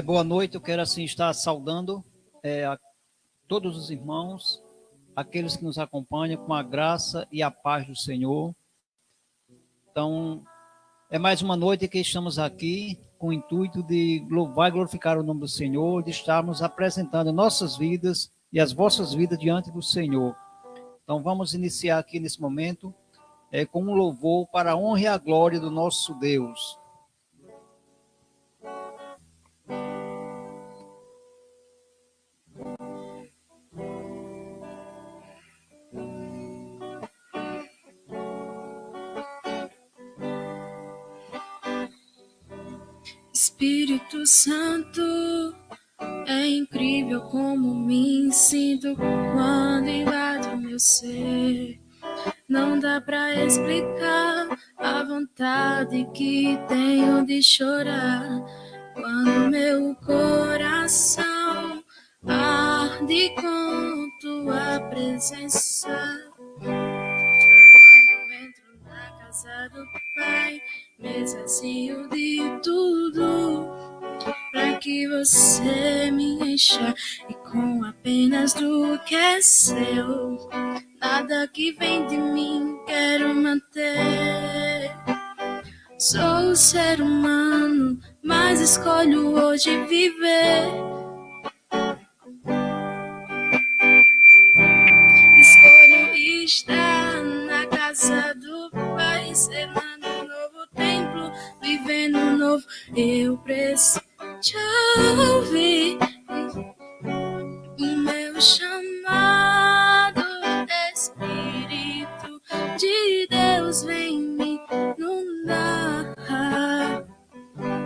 Boa noite, eu quero assim estar saudando a todos os irmãos, aqueles que nos acompanham com a graça e a paz do Senhor. Então, é mais uma noite que estamos aqui com o intuito de louvar e glorificar o nome do Senhor, de estarmos apresentando nossas vidas e as vossas vidas diante do Senhor. Então, vamos iniciar aqui nesse momento com um louvor para a honra e a glória do nosso Deus. Espírito Santo, é incrível como me sinto quando invade o meu ser. Não dá pra explicar a vontade que tenho de chorar quando meu coração arde com tua presença. Quando entro na casa do Pai, me esvazio de tudo para que você me encha e com apenas do que é seu, nada que vem de mim quero manter. Sou ser humano, mas escolho hoje viver. Escolho estar na casa do Pai, selando um novo templo, vivendo um novo. Eu preciso te ouvir. O meu chamado, Espírito de Deus, vem me inundar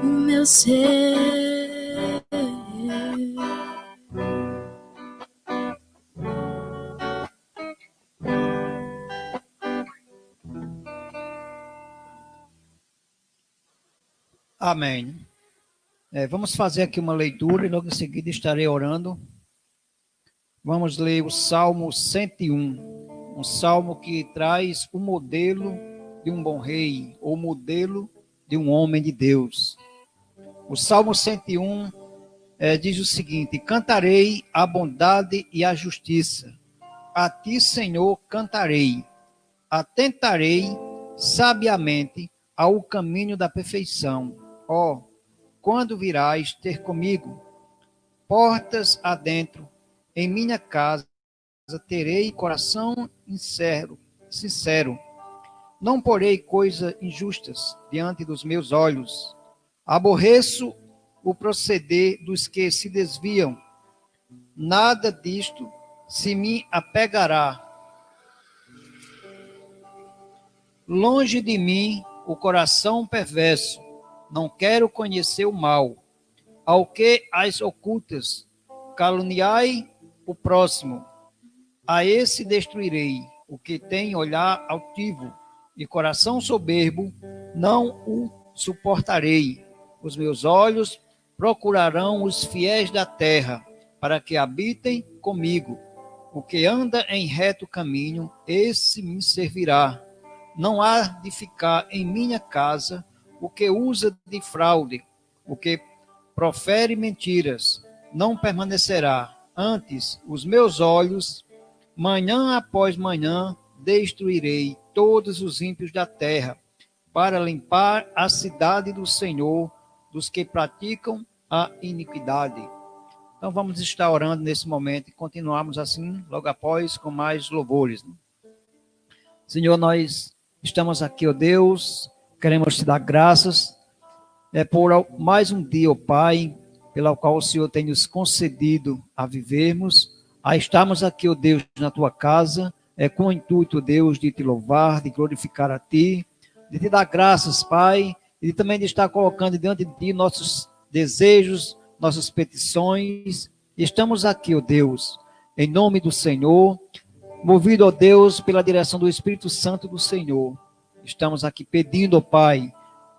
o meu ser. Amém. Vamos fazer aqui uma leitura e logo em seguida estarei orando. Vamos ler o Salmo 101, um salmo que traz o modelo de um bom rei, ou modelo de um homem de Deus. O Salmo 101 diz o seguinte: cantarei a bondade e a justiça, a ti, Senhor, cantarei, atentarei sabiamente ao caminho da perfeição. Ó, quando virás ter comigo, portas adentro, em minha casa terei coração sincero. Não porei coisas injustas diante dos meus olhos. Aborreço o proceder dos que se desviam. Nada disto se me apegará. Longe de mim o coração perverso. Não quero conhecer o mal. Ao que as ocultas, caluniai o próximo. A esse destruirei, o que tem olhar altivo e coração soberbo, não o suportarei. Os meus olhos procurarão os fiéis da terra, para que habitem comigo. O que anda em reto caminho, esse me servirá. Não há de ficar em minha casa o que usa de fraude, o que profere mentiras, não permanecerá. Antes, os meus olhos, manhã após manhã, destruirei todos os ímpios da terra, para limpar a cidade do Senhor dos que praticam a iniquidade. Então vamos estar orando nesse momento e continuarmos assim, logo após, com mais louvores. Senhor, nós estamos aqui, ó Deus, queremos te dar graças por mais um dia, ó Pai, pela qual o Senhor tem nos concedido a vivermos, a estarmos aqui, ó Deus, na tua casa, com o intuito, Deus, de te louvar, de glorificar a ti, de te dar graças, Pai, e também de estar colocando diante de ti nossos desejos, nossas petições. Estamos aqui, ó Deus, em nome do Senhor, movido, ó Deus, pela direção do Espírito Santo do Senhor. Estamos aqui pedindo, ó Pai,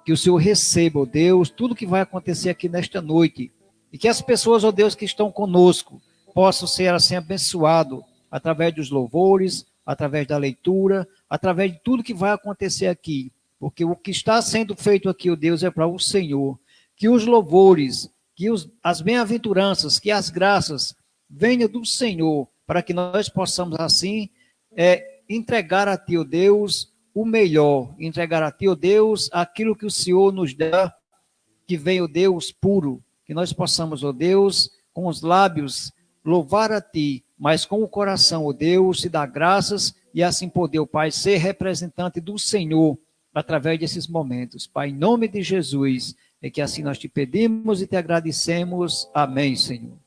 que o Senhor receba, ó Deus, tudo que vai acontecer aqui nesta noite. E que as pessoas, ó Deus, que estão conosco, possam ser assim abençoados através dos louvores, através da leitura, através de tudo que vai acontecer aqui. Porque o que está sendo feito aqui, ó Deus, é para o Senhor. Que os louvores, que as bem-aventuranças, que as graças venham do Senhor, para que nós possamos assim entregar a Ti, ó Deus, o melhor, entregar a Ti, ó Deus, aquilo que o Senhor nos dá, que vem, ó Deus, puro, que nós possamos, ó Deus, com os lábios, louvar a Ti, mas com o coração, ó Deus, te dar graças e assim poder, ó Pai, ser representante do Senhor através desses momentos. Pai, em nome de Jesus, é que assim nós te pedimos e te agradecemos. Amém, Senhor.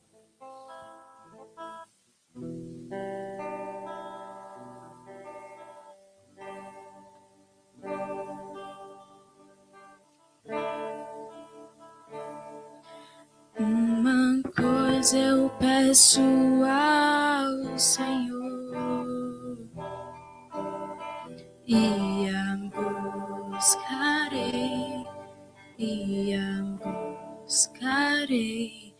Uma coisa eu peço ao Senhor e a buscarei,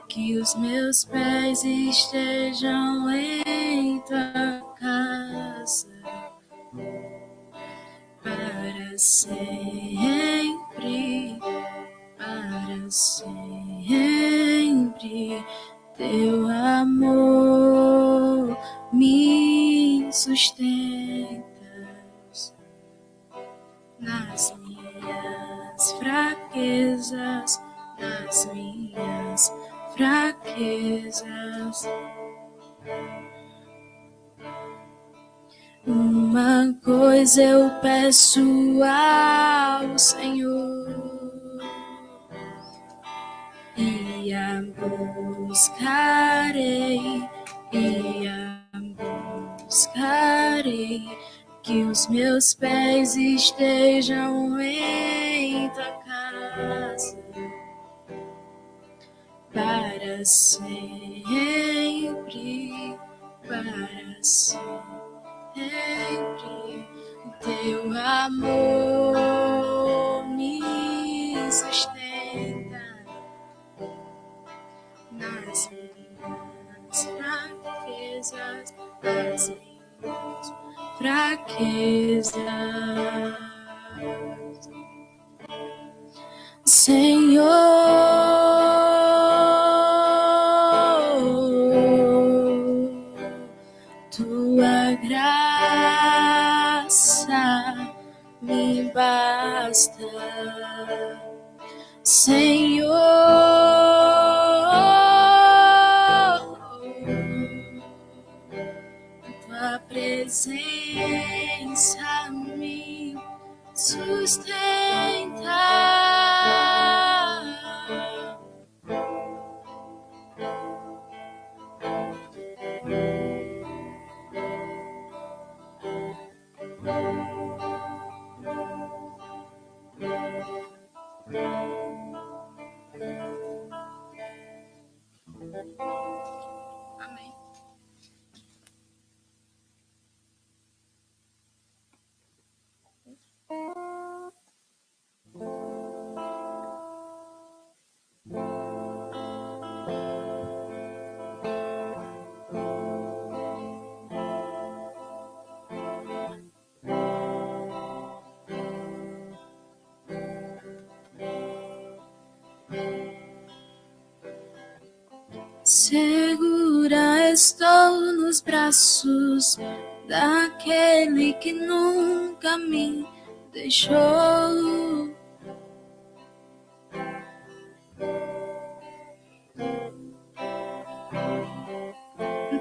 que os meus pés estejam em tua casa para sempre, teu amor me sustenta nas minhas fraquezas, Uma coisa eu peço ao Senhor e a buscarei, que os meus pés estejam em tua casa para sempre, teu amor me sustenta nas minhas fraquezas, Senhor, tua graça me basta, Senhor, tua presença me sustenta. Amém. Segura estou nos braços daquele que nunca me deixou.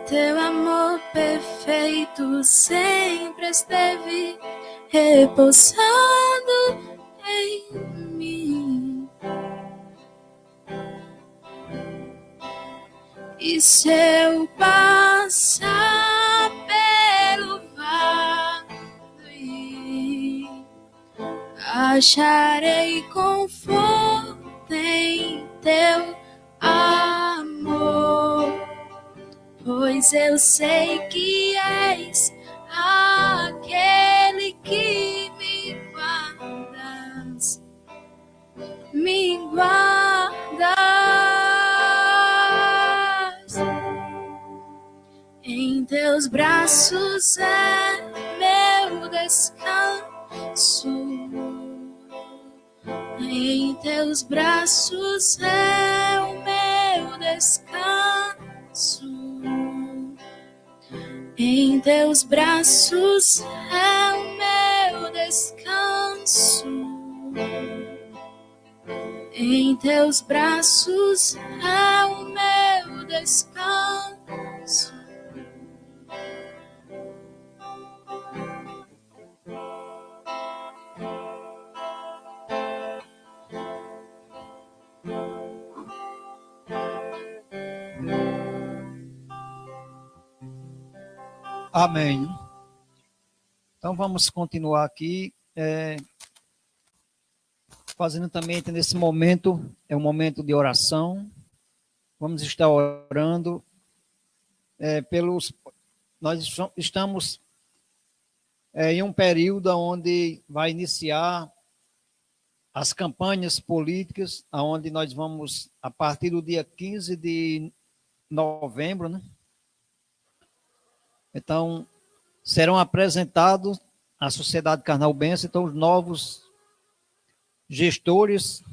Teu amor perfeito sempre esteve repousando em mim. E se eu passar pelo vale, acharei conforto em teu amor, pois eu sei que és aquele que me guardas, Em teus braços é meu descanso, em teus braços é teus braços é o meu descanso. Em teus braços é o meu descanso. Amém. Então vamos continuar aqui, fazendo também nesse momento, é um momento de oração. Vamos estar orando nós estamos em um período onde vai iniciar as campanhas políticas, onde nós vamos, a partir do dia 15 de novembro, né? Então, serão apresentados à sociedade carnaubense, então, os novos gestores,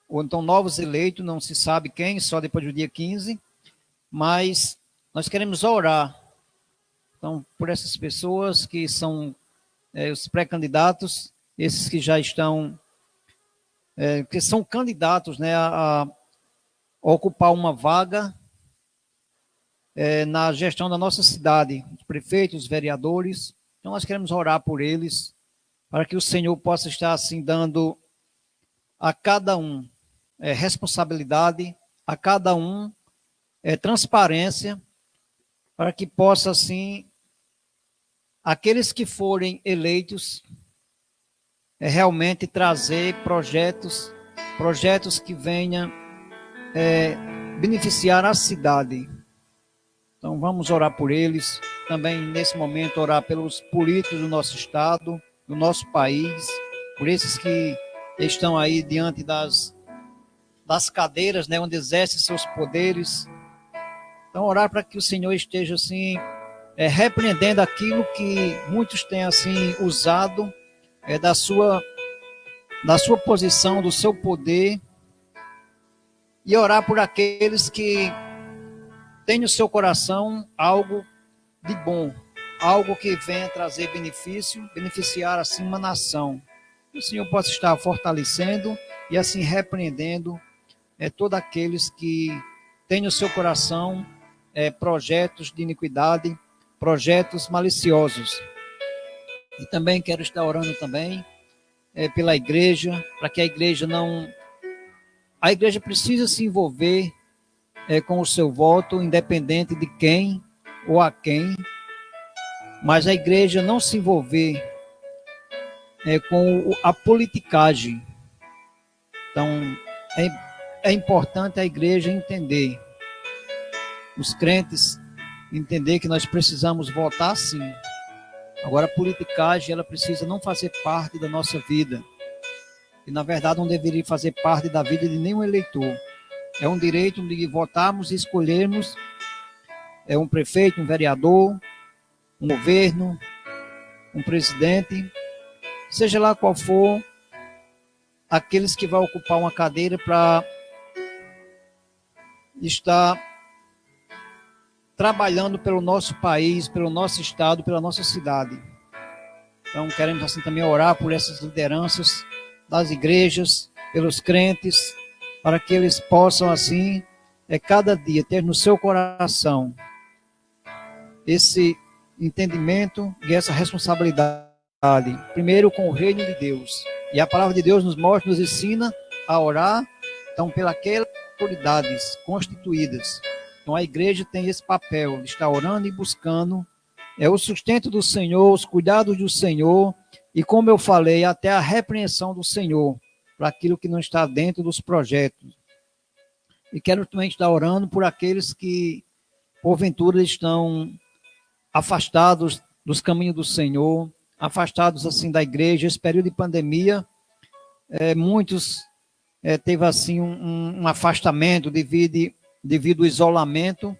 ou então novos eleitos, não se sabe quem, só depois do dia 15, mas nós queremos orar, então, por essas pessoas que são os pré-candidatos, esses que já estão, que são candidatos, né, a ocupar uma vaga na gestão da nossa cidade, os prefeitos, os vereadores. Então, nós queremos orar por eles, para que o Senhor possa estar, assim, dando a cada um responsabilidade, a cada um transparência, para que possa, assim, aqueles que forem eleitos, realmente trazer projetos que venham beneficiar a cidade. Então, vamos orar por eles. Também, nesse momento, orar pelos políticos do nosso estado, do nosso país, por esses que estão aí diante das cadeiras, né, onde exercem seus poderes. Então, orar para que o Senhor esteja, assim, repreendendo aquilo que muitos têm, assim, usado da sua posição, do seu poder, e orar por aqueles que tem no seu coração algo de bom, algo que venha trazer benefício, beneficiar assim uma nação. Que o Senhor possa estar fortalecendo e assim repreendendo todos aqueles que têm no seu coração projetos de iniquidade, projetos maliciosos. E também quero estar orando também pela igreja, para que a igreja não... A igreja precisa se envolver com o seu voto, independente de quem ou a quem, mas a igreja não se envolver com a politicagem. Então, é importante a igreja entender, os crentes entender que nós precisamos votar sim. Agora, a politicagem, ela precisa não fazer parte da nossa vida, e na verdade não deveria fazer parte da vida de nenhum eleitor. É um direito de votarmos e escolhermos um prefeito, um vereador, um governo, um presidente, seja lá qual for, aqueles que vão ocupar uma cadeira para estar trabalhando pelo nosso país, pelo nosso estado, pela nossa cidade. Então, queremos assim também orar por essas lideranças das igrejas, pelos crentes, para que eles possam, assim, cada dia ter no seu coração esse entendimento e essa responsabilidade, primeiro com o reino de Deus. E a palavra de Deus nos mostra, nos ensina a orar, então, pelas autoridades constituídas. Então, a igreja tem esse papel de estar orando e buscando o sustento do Senhor, os cuidados do Senhor, e, como eu falei, até a repreensão do Senhor para aquilo que não está dentro dos projetos. E quero também estar orando por aqueles que, porventura, estão afastados dos caminhos do Senhor, afastados assim da igreja. Esse período de pandemia, muitos teve assim um afastamento devido ao isolamento,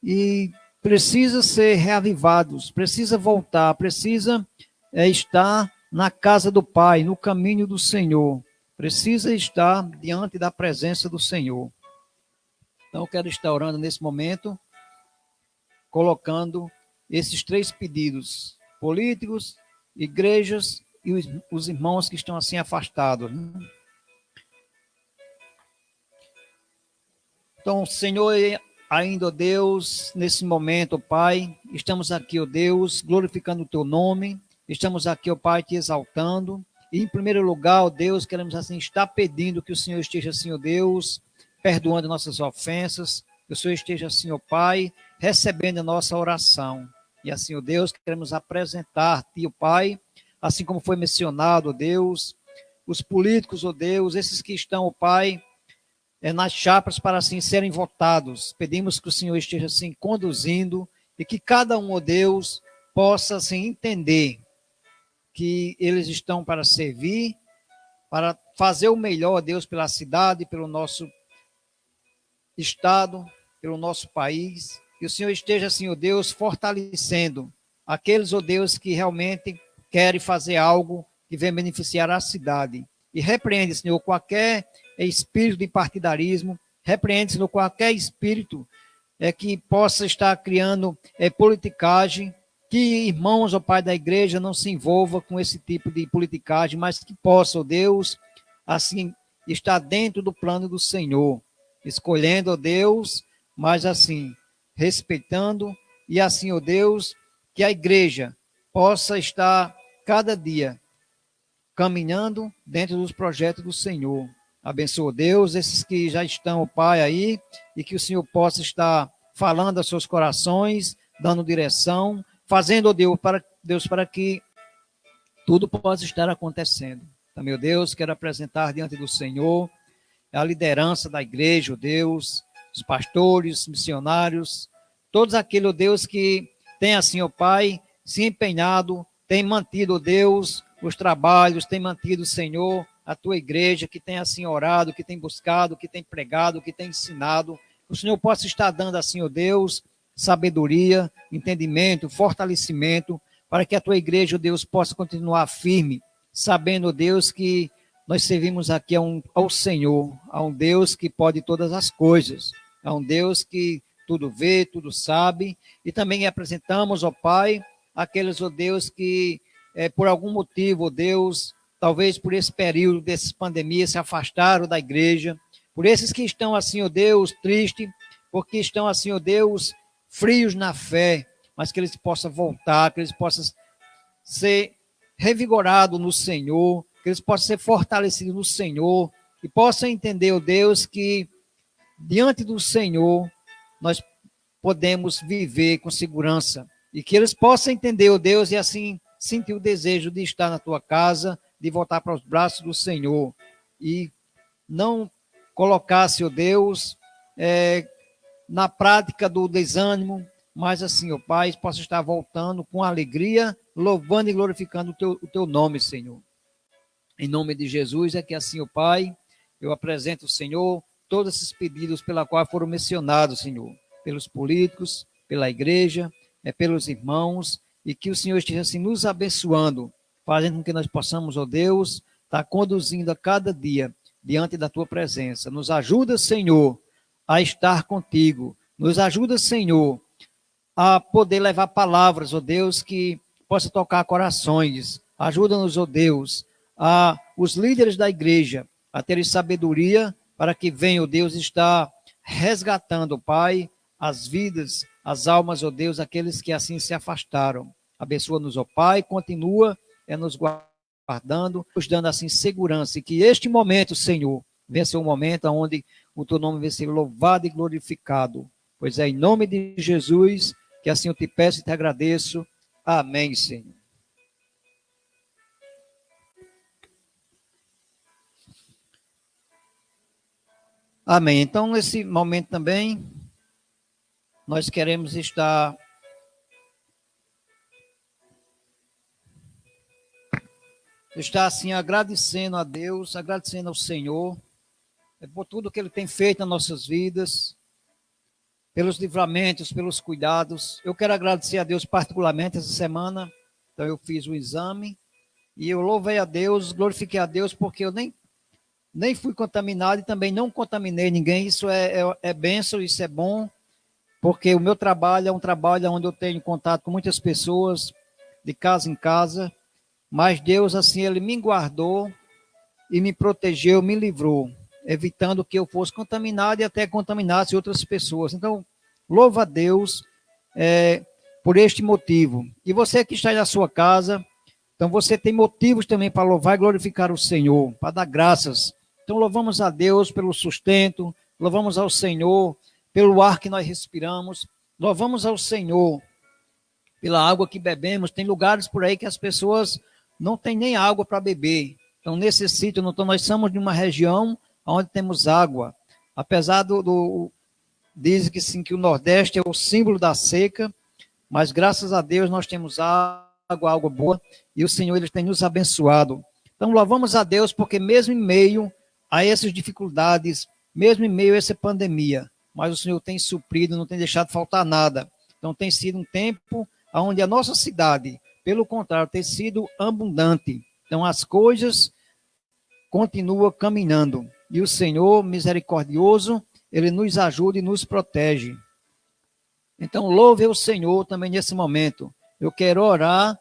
e precisa ser reavivados, precisa voltar, precisa estar na casa do Pai, no caminho do Senhor, precisa estar diante da presença do Senhor. Então, eu quero estar orando nesse momento, colocando esses três pedidos: políticos, igrejas e os irmãos que estão assim afastados. Então, Senhor, ainda, ó Deus, nesse momento, ó Pai, estamos aqui, ó Deus, glorificando o Teu nome, estamos aqui, ó Pai, te exaltando, e em primeiro lugar, ó Deus, queremos assim estar pedindo que o Senhor esteja assim, ó Deus, perdoando nossas ofensas, que o Senhor esteja assim, ó Pai, recebendo a nossa oração. E assim, ó Deus, queremos apresentar-te, ó Pai, assim como foi mencionado, ó Deus, os políticos, ó Deus, esses que estão, ó Pai, nas chapas para assim serem votados. Pedimos que o Senhor esteja assim conduzindo e que cada um, ó Deus, possa assim entender que eles estão para servir, para fazer o melhor, ó Deus, pela cidade, pelo nosso estado, pelo nosso país. Que o Senhor esteja assim, ó Deus, fortalecendo aqueles, ó Deus, que realmente querem fazer algo que venha beneficiar a cidade. E repreende, Senhor, qualquer espírito de partidarismo, repreende, Senhor, qualquer espírito que possa estar criando politicagem, que irmãos, ó Pai da igreja, não se envolva com esse tipo de politicagem, mas que possa, ó Deus, assim, estar dentro do plano do Senhor, escolhendo, ó Deus, mas assim, respeitando, e assim, ó Deus, que a igreja possa estar cada dia caminhando dentro dos projetos do Senhor. Abençoa, Deus, esses que já estão, Pai, aí, e que o Senhor possa estar falando aos seus corações, dando direção, fazendo, Deus, para que tudo possa estar acontecendo. Então, meu Deus, quero apresentar diante do Senhor a liderança da igreja, Deus, os pastores, missionários, todos aqueles, Deus, que têm assim, Pai, se empenhado, têm mantido, Deus, os trabalhos, têm mantido, Senhor, a tua igreja, que tem assim orado, que tem buscado, que tem pregado, que tem ensinado. Que o Senhor possa estar dando assim, Deus, sabedoria, entendimento, fortalecimento, para que a tua igreja, Deus, possa continuar firme, sabendo, Deus, que nós servimos aqui ao Senhor, a um Deus que pode todas as coisas, a um Deus que tudo vê, tudo sabe, e também apresentamos, ó Pai, aqueles, ó Deus, que por algum motivo, ó Deus, talvez por esse período dessas pandemias se afastaram da igreja, por esses que estão assim, ó Deus, tristes, porque estão assim, ó Deus, frios na fé, mas que eles possam voltar, que eles possam ser revigorados no Senhor, que eles possam ser fortalecidos no Senhor, e possam entender, ó Deus, que diante do Senhor nós podemos viver com segurança, e que eles possam entender, ó Deus, e assim sentir o desejo de estar na tua casa, de voltar para os braços do Senhor, e não colocar-se, ó Deus, na prática do desânimo, mas assim, ó Pai, possa estar voltando com alegria, louvando e glorificando o teu nome, Senhor. Em nome de Jesus, é que assim, ó Pai, eu apresento, Senhor, todos esses pedidos pela qual foram mencionados, Senhor, pelos políticos, pela igreja, pelos irmãos, e que o Senhor esteja assim nos abençoando, fazendo com que nós possamos, ó Deus, estar conduzindo a cada dia diante da tua presença. Nos ajuda, Senhor, a estar contigo. Nos ajuda, Senhor, a poder levar palavras, ó Deus, que possa tocar corações. Ajuda-nos, ó Deus, os líderes da igreja a terem sabedoria para que venha, ó Deus, estar resgatando, Pai, as vidas, as almas, ó Deus, aqueles que assim se afastaram. Abençoa-nos, ó Pai, continua nos guardando, nos dando assim segurança, e que este momento, Senhor, venha ser um momento onde o teu nome venha ser louvado e glorificado, pois é em nome de Jesus que assim eu te peço e te agradeço. Amém, Senhor. Amém. Então, nesse momento também, nós queremos estar assim agradecendo a Deus, agradecendo ao Senhor, por tudo que Ele tem feito nas nossas vidas, pelos livramentos, pelos cuidados. Eu quero agradecer a Deus particularmente essa semana. Então eu fiz o exame e eu louvei a Deus, glorifiquei a Deus, porque eu nem fui contaminado e também não contaminei ninguém. Isso é bênção, isso é bom. porque o meu trabalho é um trabalho onde eu tenho contato com muitas pessoas, de casa em casa, mas Deus, assim, Ele me guardou e me protegeu, me livrou, evitando que eu fosse contaminado e até contaminasse outras pessoas. Então, louva a Deus por este motivo. E você que está aí na sua casa, então você tem motivos também para louvar e glorificar o Senhor, para dar graças. Então louvamos a Deus pelo sustento, louvamos ao Senhor pelo ar que nós respiramos, louvamos ao Senhor pela água que bebemos. Tem lugares por aí que as pessoas não têm nem água para beber. Então necessitam, então nós somos de uma região onde temos água. Apesar dizem que sim, que o Nordeste é o símbolo da seca, mas graças a Deus nós temos água boa, e o Senhor ele tem nos abençoado. Então louvamos a Deus porque mesmo em meio a essas dificuldades, mesmo em meio a essa pandemia, mas o Senhor tem suprido, não tem deixado faltar nada. Então tem sido um tempo onde a nossa cidade, pelo contrário, tem sido abundante. Então as coisas continuam caminhando, e o Senhor misericordioso, ele nos ajuda e nos protege. Então louve o Senhor também nesse momento. Eu quero orar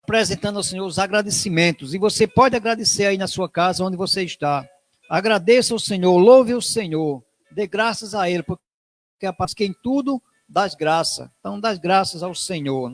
apresentando ao Senhor os agradecimentos. E você pode agradecer aí na sua casa, onde você está. Agradeça ao Senhor, louve o Senhor, dê graças a Ele, porque é para quem tudo dás graça. Então, dás graças ao Senhor.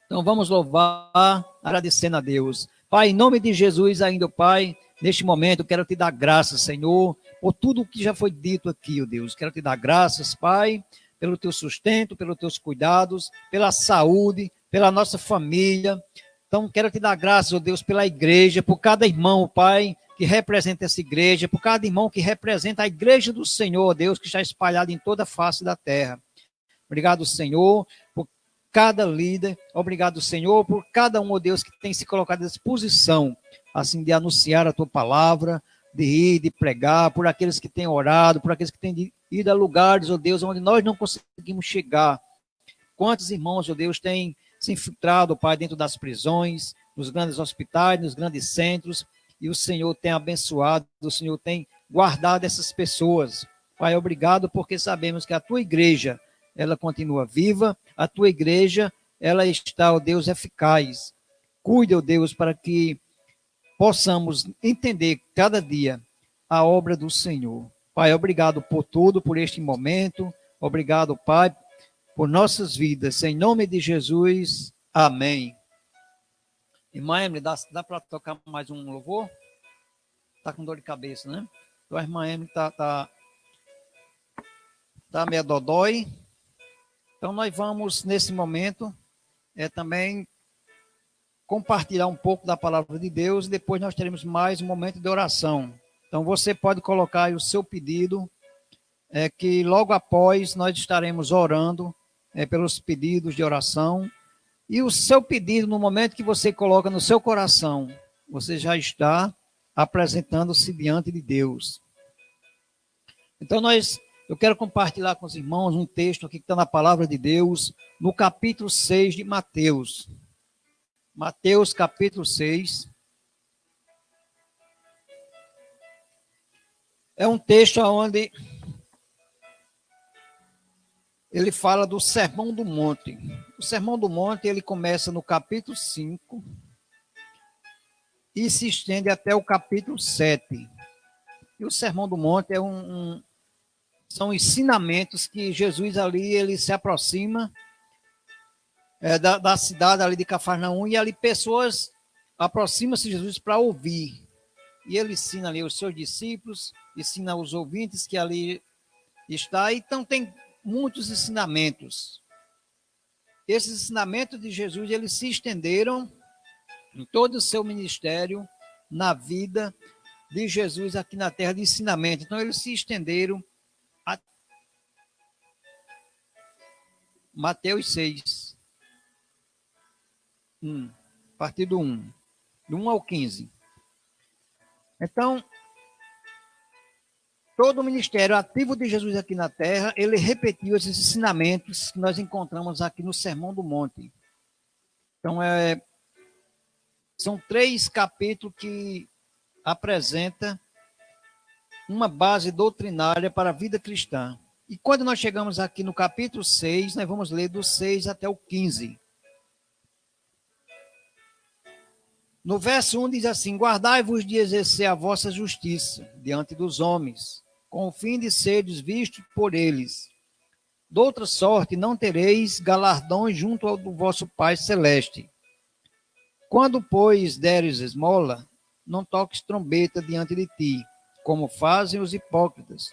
Então, vamos louvar, agradecendo a Deus. Pai, em nome de Jesus, ainda, Pai, neste momento, eu quero te dar graças, Senhor, por tudo o que já foi dito aqui, ó Deus. Quero te dar graças, Pai, pelo teu sustento, pelos teus cuidados, pela saúde, pela nossa família. Então, quero te dar graças, ó Deus, pela igreja, por cada irmão, Pai, que representa essa igreja, por cada irmão que representa a igreja do Senhor, ó Deus, que está espalhada em toda a face da terra. Obrigado, Senhor, por cada líder. Obrigado, Senhor, por cada um, ó Deus, que tem se colocado à disposição, assim, de anunciar a tua palavra, de ir, de pregar, por aqueles que têm orado, por aqueles que têm ido a lugares, ó Deus, onde nós não conseguimos chegar. Quantos irmãos, ó Deus, têm se infiltrado, Pai, dentro das prisões, nos grandes hospitais, nos grandes centros, e o Senhor tem abençoado, o Senhor tem guardado essas pessoas. Pai, obrigado, porque sabemos que a tua igreja, ela continua viva, a tua igreja, ela está, ó Deus, eficaz. Cuide, ó Deus, para que possamos entender cada dia a obra do Senhor. Pai, obrigado por tudo, por este momento. Obrigado, Pai, por nossas vidas. Em nome de Jesus, amém. Irmã Emily, dá para tocar mais um louvor? Está com dor de cabeça, né? Então a irmã Emily tá meio dodói. Então nós vamos, nesse momento, também compartilhar um pouco da palavra de Deus, e depois nós teremos mais um momento de oração. Então você pode colocar aí o seu pedido, que logo após nós estaremos orando pelos pedidos de oração. E o seu pedido, no momento que você coloca no seu coração, você já está apresentando-se diante de Deus. Então eu quero compartilhar com os irmãos um texto aqui que está na palavra de Deus, no capítulo 6 de Mateus. Mateus, capítulo 6. É um texto onde ele fala do Sermão do Monte. O Sermão do Monte, ele começa no capítulo 5 e se estende até o capítulo 7. E o Sermão do Monte são ensinamentos que Jesus ali, ele se aproxima da cidade ali de Cafarnaum, e ali pessoas aproximam-se de Jesus para ouvir. E ele ensina ali os seus discípulos, ensina os ouvintes que ali está. Então tem muitos ensinamentos. Esses ensinamentos de Jesus, eles se estenderam em todo o seu ministério, na vida de Jesus aqui na terra, de ensinamento. Então eles se estenderam a Mateus 6. A partir do 1. Do 1 ao 15. Então, todo o ministério ativo de Jesus aqui na terra, ele repetiu esses ensinamentos que nós encontramos aqui no Sermão do Monte. Então, são 3 capítulos que apresentam uma base doutrinária para a vida cristã. E quando nós chegamos aqui no capítulo 6, nós vamos ler do 6 até o 15. No verso 1 diz assim: guardai-vos de exercer a vossa justiça diante dos homens, com o fim de seres vistos por eles. De outra sorte, não tereis galardões junto ao do vosso Pai Celeste. Quando, pois, deres esmola, não toques trombeta diante de ti, como fazem os hipócritas,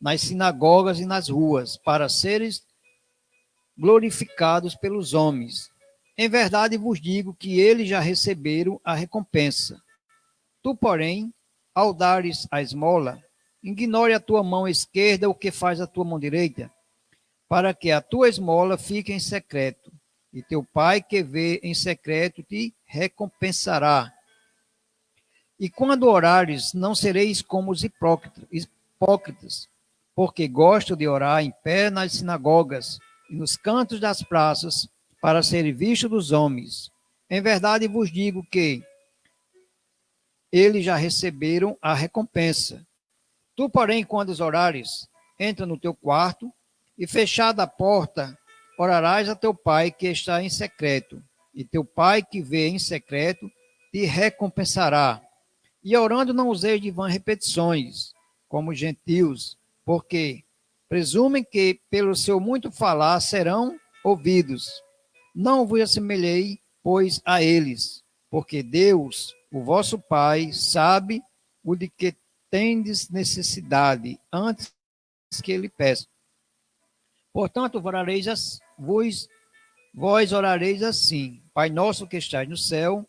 nas sinagogas e nas ruas, para seres glorificados pelos homens. Em verdade vos digo que eles já receberam a recompensa. Tu, porém, ao dares a esmola, ignore a tua mão esquerda o que faz a tua mão direita, para que a tua esmola fique em secreto, e teu pai que vê em secreto te recompensará. E quando orares, não sereis como os hipócritas, porque gostam de orar em pé nas sinagogas e nos cantos das praças, para serem vistos dos homens. Em verdade vos digo que eles já receberam a recompensa. Tu, porém, quando orares, entra no teu quarto, e fechada a porta, orarás a teu pai que está em secreto, e teu pai que vê em secreto te recompensará. E orando não useis de vãs repetições, como os gentios, porque presumem que pelo seu muito falar serão ouvidos. Não vos assemelhei, pois, a eles, porque Deus, o vosso Pai, sabe o de que tendes necessidade, antes que ele peça. Portanto, vós orareis assim: Pai nosso que estás no céu,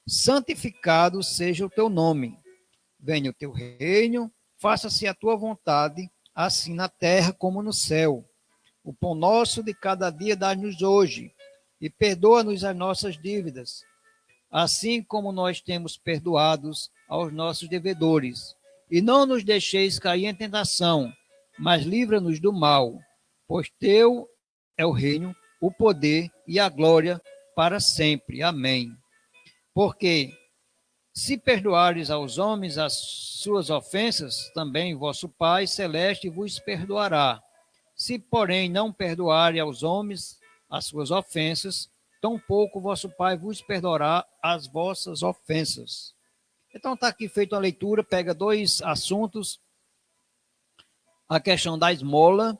santificado seja o teu nome. Venha o teu reino, faça-se a tua vontade, assim na terra como no céu. O pão nosso de cada dia dá-nos hoje, e perdoa-nos as nossas dívidas, assim como nós temos perdoados aos nossos devedores. E não nos deixeis cair em tentação, mas livra-nos do mal, pois teu é o reino, o poder e a glória para sempre. Amém. Porque se perdoares aos homens as suas ofensas, também vosso Pai Celeste vos perdoará. Se, porém, não perdoarem aos homens as suas ofensas, tampouco vosso Pai vos perdoará as vossas ofensas. Então está aqui feita uma leitura, pega dois assuntos, a questão da esmola,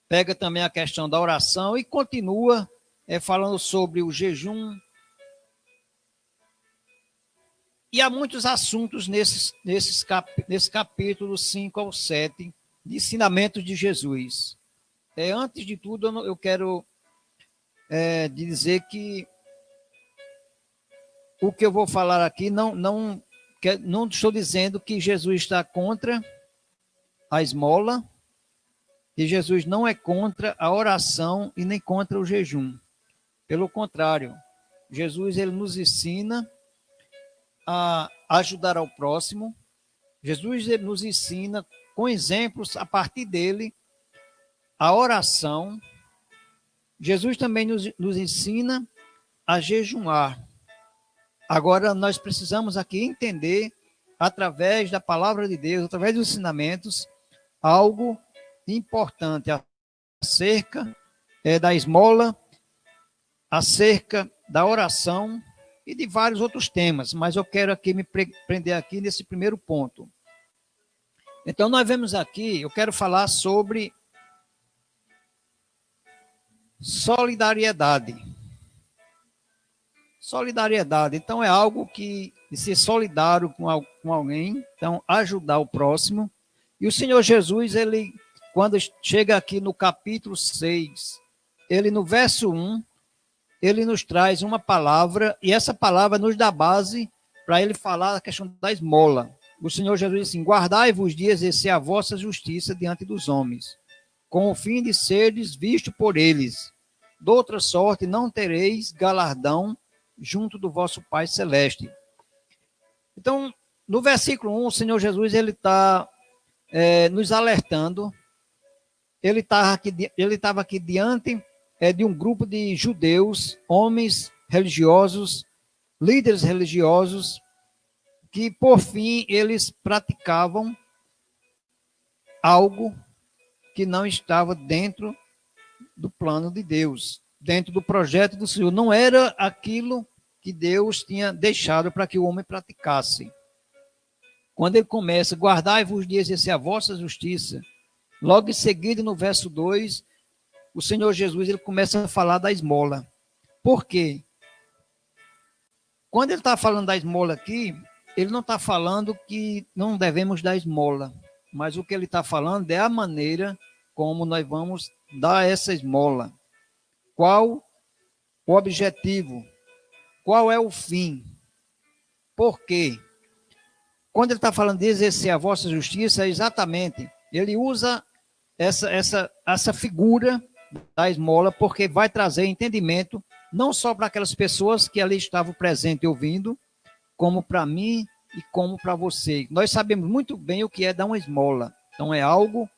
pega também a questão da oração e continua falando sobre o jejum. E há muitos assuntos nesse capítulo 5 ao 7, de ensinamentos de Jesus. Antes de tudo, eu quero dizer que o que eu vou falar aqui não estou dizendo que Jesus está contra a esmola, e Jesus não é contra a oração e nem contra o jejum. Pelo contrário, Jesus ele nos ensina a ajudar ao próximo. Jesus ele nos ensina com exemplos a partir dele a oração. Jesus também nos ensina a jejuar. Agora, nós precisamos aqui entender, através da palavra de Deus, através dos ensinamentos, algo importante acerca da esmola, acerca da oração e de vários outros temas, mas eu quero aqui me prender aqui nesse primeiro ponto. Então, nós vemos aqui, eu quero falar sobre solidariedade. Solidariedade, então, é algo que de ser solidário com alguém, então, ajudar o próximo. E o Senhor Jesus, ele, quando chega aqui no capítulo 6, ele no verso 1, ele nos traz uma palavra, e essa palavra nos dá base para ele falar a questão da esmola. O Senhor Jesus diz assim: guardai-vos de exercer a vossa justiça diante dos homens, com o fim de seres vistos por eles. De outra sorte, não tereis galardão junto do vosso Pai Celeste. Então, no versículo 1, o Senhor Jesus ele está nos alertando. Ele estava aqui diante de um grupo de judeus, homens religiosos, líderes religiosos, que, por fim, eles praticavam algo que não estava dentro do plano de Deus, dentro do projeto do Senhor. Não era aquilo que Deus tinha deixado para que o homem praticasse. Quando ele começa, guardai-vos de exercer a vossa justiça, logo em seguida, no verso 2, o Senhor Jesus ele começa a falar da esmola. Por quê? Quando ele está falando da esmola aqui, ele não está falando que não devemos dar esmola, mas o que ele está falando é a maneira como nós vamos dar essa esmola. Qual o objetivo? Qual é o fim? Por quê? Quando ele está falando de exercer a vossa justiça, é exatamente, ele usa essa figura da esmola, porque vai trazer entendimento, não só para aquelas pessoas que ali estavam presentes e ouvindo, como para mim e como para você. Nós sabemos muito bem o que é dar uma esmola. Então, é algo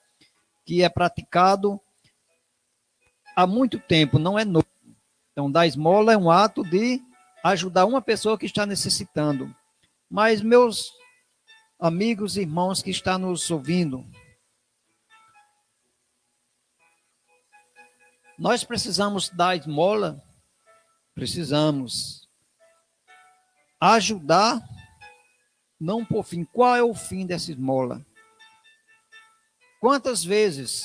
que é praticado há muito tempo, não é novo. Então, dar esmola é um ato de ajudar uma pessoa que está necessitando. Mas, meus amigos e irmãos que estão nos ouvindo, nós precisamos dar esmola? Precisamos. Ajudar, não por fim. Qual é o fim dessa esmola? Quantas vezes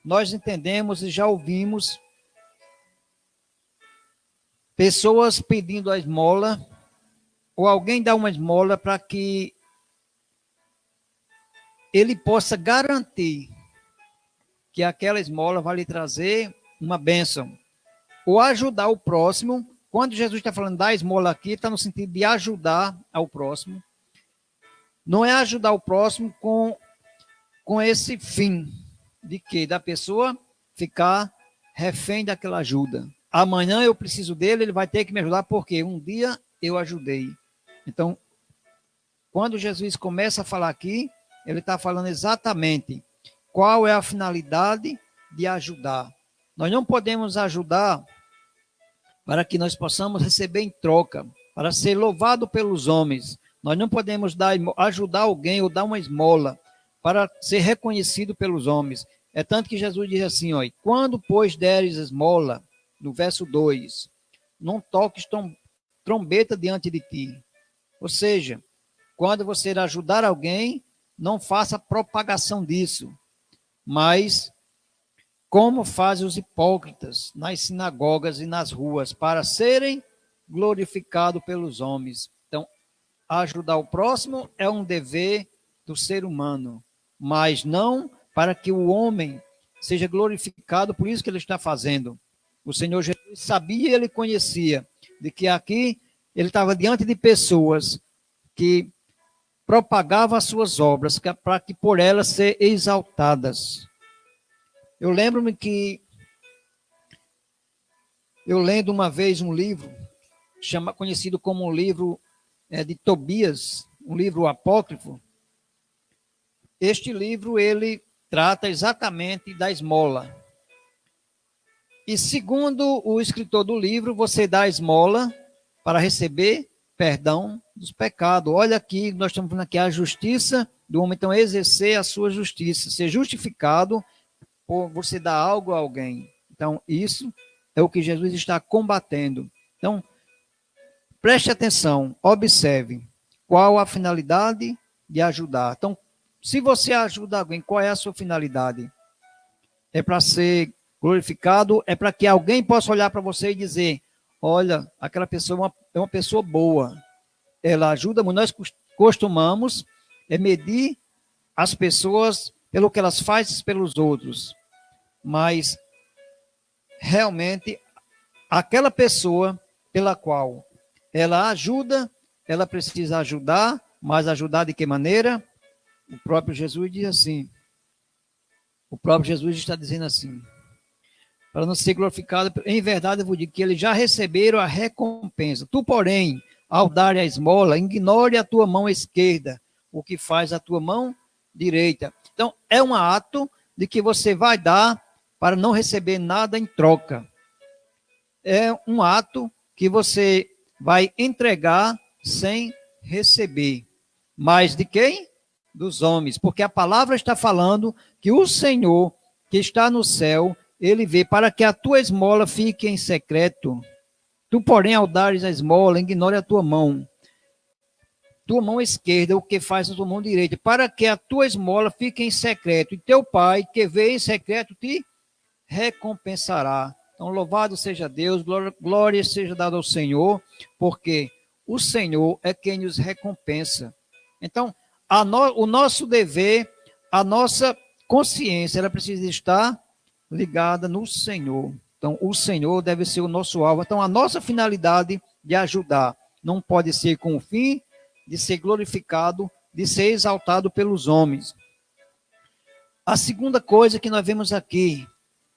nós entendemos e já ouvimos pessoas pedindo a esmola, ou alguém dá uma esmola para que ele possa garantir que aquela esmola vai lhe trazer uma bênção, ou ajudar o próximo. Quando Jesus está falando da esmola aqui, está no sentido de ajudar ao próximo. Não é ajudar o próximo com esse fim de quê? Da pessoa ficar refém daquela ajuda. Amanhã eu preciso dele, ele vai ter que me ajudar, porque um dia eu ajudei. Então, quando Jesus começa a falar aqui, ele está falando exatamente qual é a finalidade de ajudar. Nós não podemos ajudar para que nós possamos receber em troca, para ser louvado pelos homens. Nós não podemos ajudar alguém ou dar uma esmola para ser reconhecido pelos homens. É tanto que Jesus diz assim, ó, quando, pois, deres esmola, no verso 2, não toques trombeta diante de ti. Ou seja, quando você ajudar alguém, não faça propagação disso, mas como fazem os hipócritas nas sinagogas e nas ruas, para serem glorificados pelos homens. Então, ajudar o próximo é um dever do ser humano, mas não para que o homem seja glorificado por isso que ele está fazendo. O Senhor Jesus sabia e ele conhecia de que aqui ele estava diante de pessoas que propagavam as suas obras para que por elas ser exaltadas. Eu lembro-me que eu lendo uma vez um livro conhecido como um livro de Tobias, um livro apócrifo. Este livro ele trata exatamente da esmola. E segundo o escritor do livro, você dá a esmola para receber perdão dos pecados. Olha aqui, nós estamos falando aqui a justiça do homem, então exercer a sua justiça, ser justificado por você dar algo a alguém. Então, isso é o que Jesus está combatendo. Então, preste atenção, observe qual a finalidade de ajudar. Então, se você ajuda alguém, qual é a sua finalidade? É para ser glorificado, é para que alguém possa olhar para você e dizer, olha, aquela pessoa é uma pessoa boa, ela ajuda muito. Nós costumamos medir as pessoas pelo que elas fazem pelos outros, mas realmente aquela pessoa pela qual ela ajuda, ela precisa ajudar, mas ajudar de que maneira? O próprio Jesus diz assim, o próprio Jesus está dizendo assim, para não ser glorificado, em verdade eu vos digo que eles já receberam a recompensa. Tu, porém, ao dar a esmola, ignore a tua mão esquerda, o que faz a tua mão direita. Então, é um ato de que você vai dar para não receber nada em troca. É um ato que você vai entregar sem receber. Mas de quem? dos homens, porque a palavra está falando que o Senhor que está no céu, ele vê para que a tua esmola fique em secreto. Tu, porém, ao dares a esmola, ignore a tua mão esquerda, o que faz a tua mão direita, para que a tua esmola fique em secreto, e teu pai, que vê em secreto, te recompensará. Então, louvado seja Deus, glória seja dada ao Senhor, porque o Senhor é quem nos recompensa. Então, o nosso dever, a nossa consciência, ela precisa estar ligada no Senhor. Então, o Senhor deve ser o nosso alvo. Então, a nossa finalidade de ajudar não pode ser com o fim de ser glorificado, de ser exaltado pelos homens. A segunda coisa que nós vemos aqui,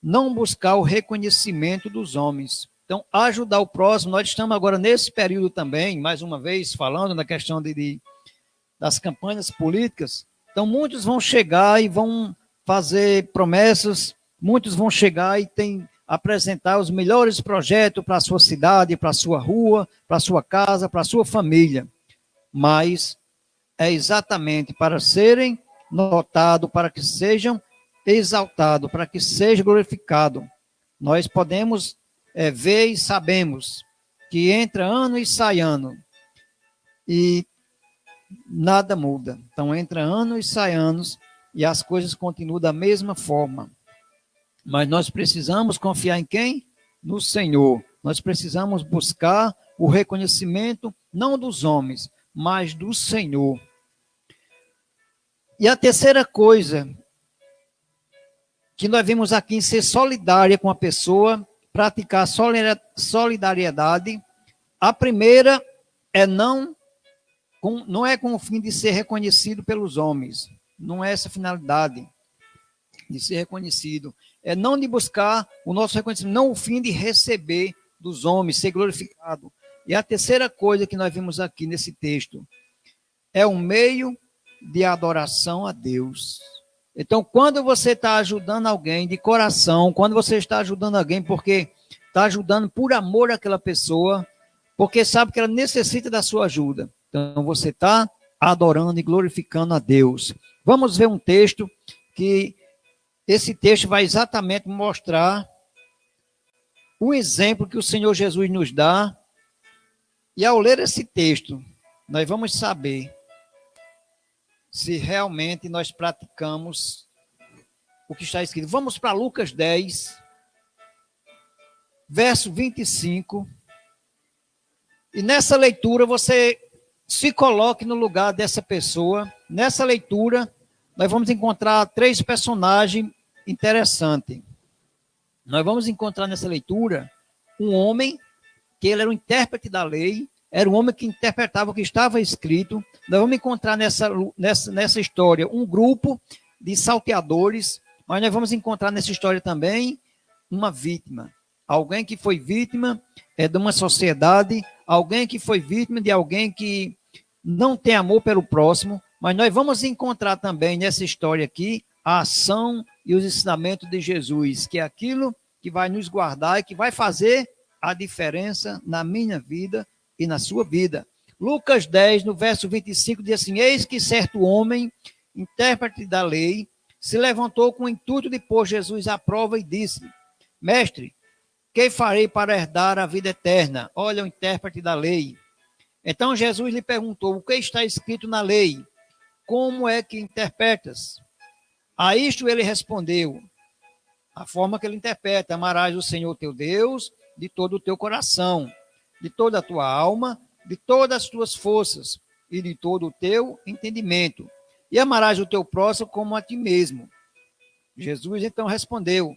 não buscar o reconhecimento dos homens. Então, ajudar o próximo, nós estamos agora nesse período também, mais uma vez, falando na questão das campanhas políticas. Então, muitos vão chegar e vão fazer promessas, muitos vão chegar e apresentar os melhores projetos para a sua cidade, para a sua rua, para a sua casa, para a sua família. Mas é exatamente para serem notados, para que sejam exaltados, para que seja glorificado. Nós podemos ver e sabemos que entra ano e sai ano e nada muda. Então entra ano e sai anos e as coisas continuam da mesma forma. Mas nós precisamos confiar em quem? No Senhor. Nós precisamos buscar o reconhecimento não dos homens, mas do Senhor. E a terceira coisa que nós vimos aqui em ser solidária com a pessoa, praticar solidariedade. A primeira é não é com o fim de ser reconhecido pelos homens. Não é essa a finalidade de ser reconhecido. É não de buscar o nosso reconhecimento, não o fim de receber dos homens, ser glorificado. E a terceira coisa que nós vimos aqui nesse texto é um meio de adoração a Deus. Então, quando você está ajudando alguém de coração, quando você está ajudando alguém porque está ajudando por amor àquela pessoa, porque sabe que ela necessita da sua ajuda, então você está adorando e glorificando a Deus. Vamos ver um texto que esse texto vai exatamente mostrar o exemplo que o Senhor Jesus nos dá. E ao ler esse texto, nós vamos saber se realmente nós praticamos o que está escrito. Vamos para Lucas 10, verso 25. E nessa leitura você se coloque no lugar dessa pessoa. Nessa leitura, nós vamos encontrar 3 personagens interessantes. Nós vamos encontrar nessa leitura um homem que ele era o intérprete da lei, era um homem que interpretava o que estava escrito. Nós vamos encontrar nessa história um grupo de salteadores, mas nós vamos encontrar nessa história também uma vítima. Alguém que foi vítima de uma sociedade, alguém que foi vítima de alguém que não tem amor pelo próximo, mas nós vamos encontrar também nessa história aqui a ação e os ensinamentos de Jesus, que é aquilo que vai nos guardar e que vai fazer a diferença na minha vida e na sua vida. Lucas 10, no verso 25, diz assim: eis que certo homem, intérprete da lei, se levantou com o intuito de pôr Jesus à prova e disse: mestre, que farei para herdar a vida eterna? Olha o intérprete da lei. Então Jesus lhe perguntou: o que está escrito na lei? Como é que interpretas? A isto ele respondeu, a forma que ele interpreta: amarás o Senhor teu Deus de todo o teu coração, de toda a tua alma, de todas as tuas forças e de todo o teu entendimento. E amarás o teu próximo como a ti mesmo. Jesus então respondeu.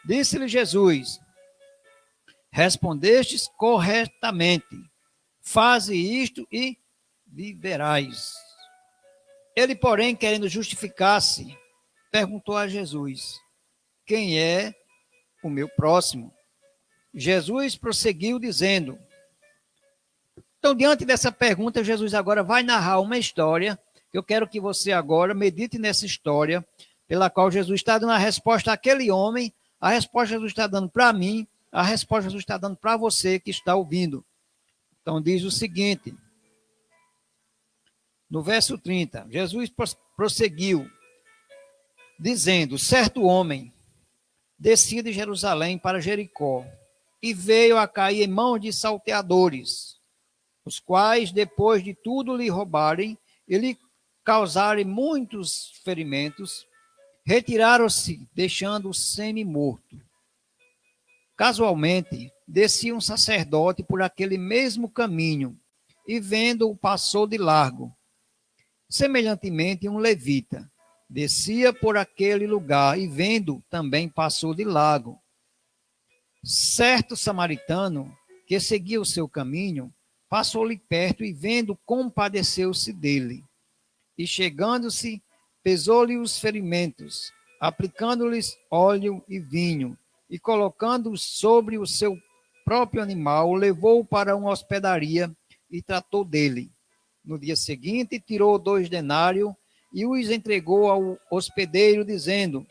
Disse-lhe Jesus: respondestes corretamente. Faze isto e viverás. Ele, porém, querendo justificar-se, perguntou a Jesus: quem é o meu próximo? Jesus prosseguiu dizendo. Então, diante dessa pergunta, Jesus agora vai narrar uma história. Eu quero que você agora medite nessa história, pela qual Jesus está dando a resposta àquele homem, a resposta Jesus está dando para mim, a resposta Jesus está dando para você que está ouvindo. Então, diz o seguinte: No verso 30, Jesus prosseguiu, dizendo: certo homem descia de Jerusalém para Jericó e veio a cair em mãos de salteadores, os quais, depois de tudo lhe roubarem e lhe causarem muitos ferimentos, retiraram-se, deixando-o semi-morto. Casualmente, descia um sacerdote por aquele mesmo caminho e, vendo-o, passou de largo. Semelhantemente, um levita descia por aquele lugar e, vendo, também passou de largo. Certo samaritano, que seguia o seu caminho, passou-lhe perto e, vendo, compadeceu-se dele. E, chegando-se, pesou-lhe os ferimentos, aplicando-lhes óleo e vinho, e colocando-os sobre o seu próprio animal, levou-o para uma hospedaria e tratou dele. No dia seguinte, tirou 2 denários e os entregou ao hospedeiro, dizendo: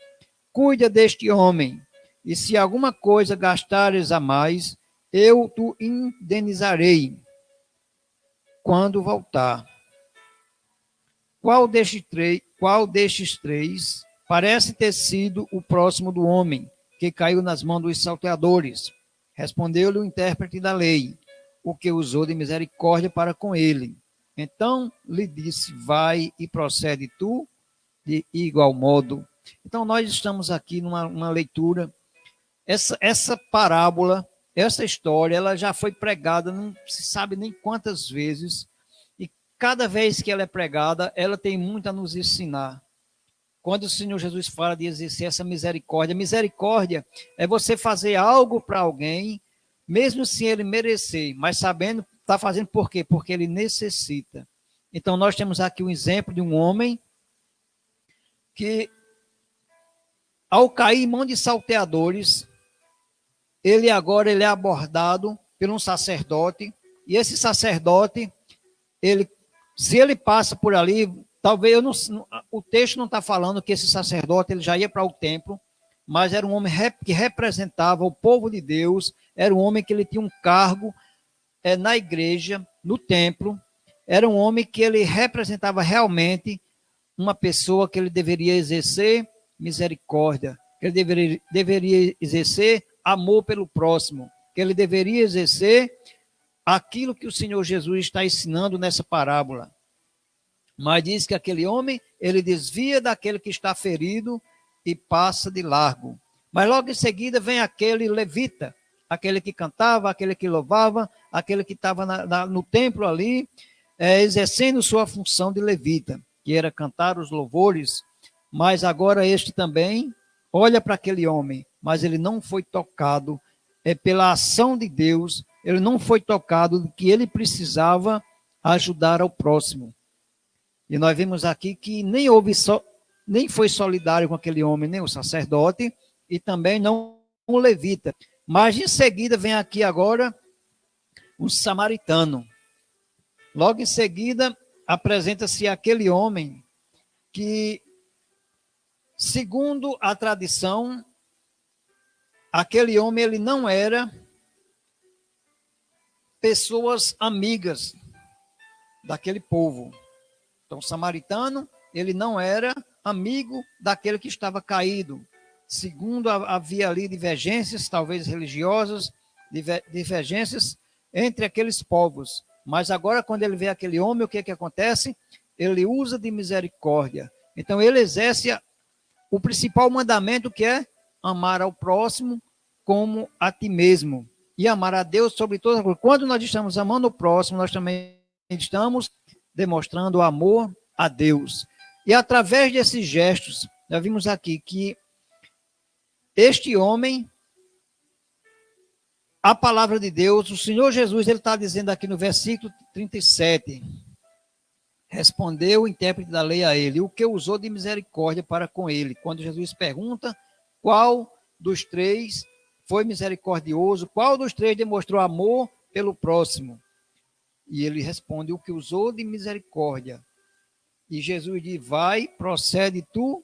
cuida deste homem, e se alguma coisa gastares a mais, eu te indenizarei quando voltar. Qual destes três parece ter sido o próximo do homem que caiu nas mãos dos salteadores? Respondeu-lhe o intérprete da lei, o que usou de misericórdia para com ele. Então lhe disse: vai e procede tu de igual modo. Então nós estamos aqui numa leitura. Essa parábola, essa história, ela já foi pregada, não se sabe nem quantas vezes, e cada vez que ela é pregada, ela tem muito a nos ensinar. Quando o Senhor Jesus fala de exercer essa misericórdia, misericórdia é você fazer algo para alguém, mesmo sem ele merecer, mas sabendo, está fazendo por quê? Porque ele necessita. Então nós temos aqui um exemplo de um homem que, ao cair em mão de salteadores, ele é abordado por um sacerdote, e esse sacerdote, se ele passa por ali, talvez, o texto não está falando que esse sacerdote ele já ia para o templo, mas era um homem que representava o povo de Deus, era um homem que ele tinha um cargo na igreja, no templo, era um homem que ele representava realmente uma pessoa que ele deveria exercer misericórdia, que ele deveria exercer amor pelo próximo, que ele deveria exercer aquilo que o Senhor Jesus está ensinando nessa parábola. Mas diz que aquele homem, ele desvia daquele que está ferido e passa de largo. Mas logo em seguida vem aquele levita, aquele que cantava, aquele que louvava, aquele que estava no templo ali, exercendo sua função de levita, que era cantar os louvores. Mas agora este também olha para aquele homem, mas ele não foi tocado pela ação de Deus, ele não foi tocado do que ele precisava ajudar ao próximo. E nós vemos aqui que nem foi solidário com aquele homem, nem o sacerdote, e também não o levita. Mas em seguida vem aqui agora um samaritano. Logo em seguida apresenta-se aquele homem que, segundo a tradição, aquele homem ele não era pessoas amigas daquele povo. Então, o samaritano, ele não era amigo daquele que estava caído. Segundo, havia ali divergências, talvez religiosas, divergências entre aqueles povos. Mas agora, quando ele vê aquele homem, o que acontece? Ele usa de misericórdia. Então, ele exerce o principal mandamento, que é amar ao próximo como a ti mesmo. E amar a Deus sobre todas as coisas. Quando nós estamos amando o próximo, nós também estamos demonstrando amor a Deus. E através desses gestos, nós vimos aqui que este homem, a palavra de Deus, o Senhor Jesus, ele está dizendo aqui no versículo 37, respondeu o intérprete da lei a ele, o que usou de misericórdia para com ele. Quando Jesus pergunta qual dos três foi misericordioso, qual dos três demonstrou amor pelo próximo. E ele responde, o que usou de misericórdia. E Jesus diz, vai, procede tu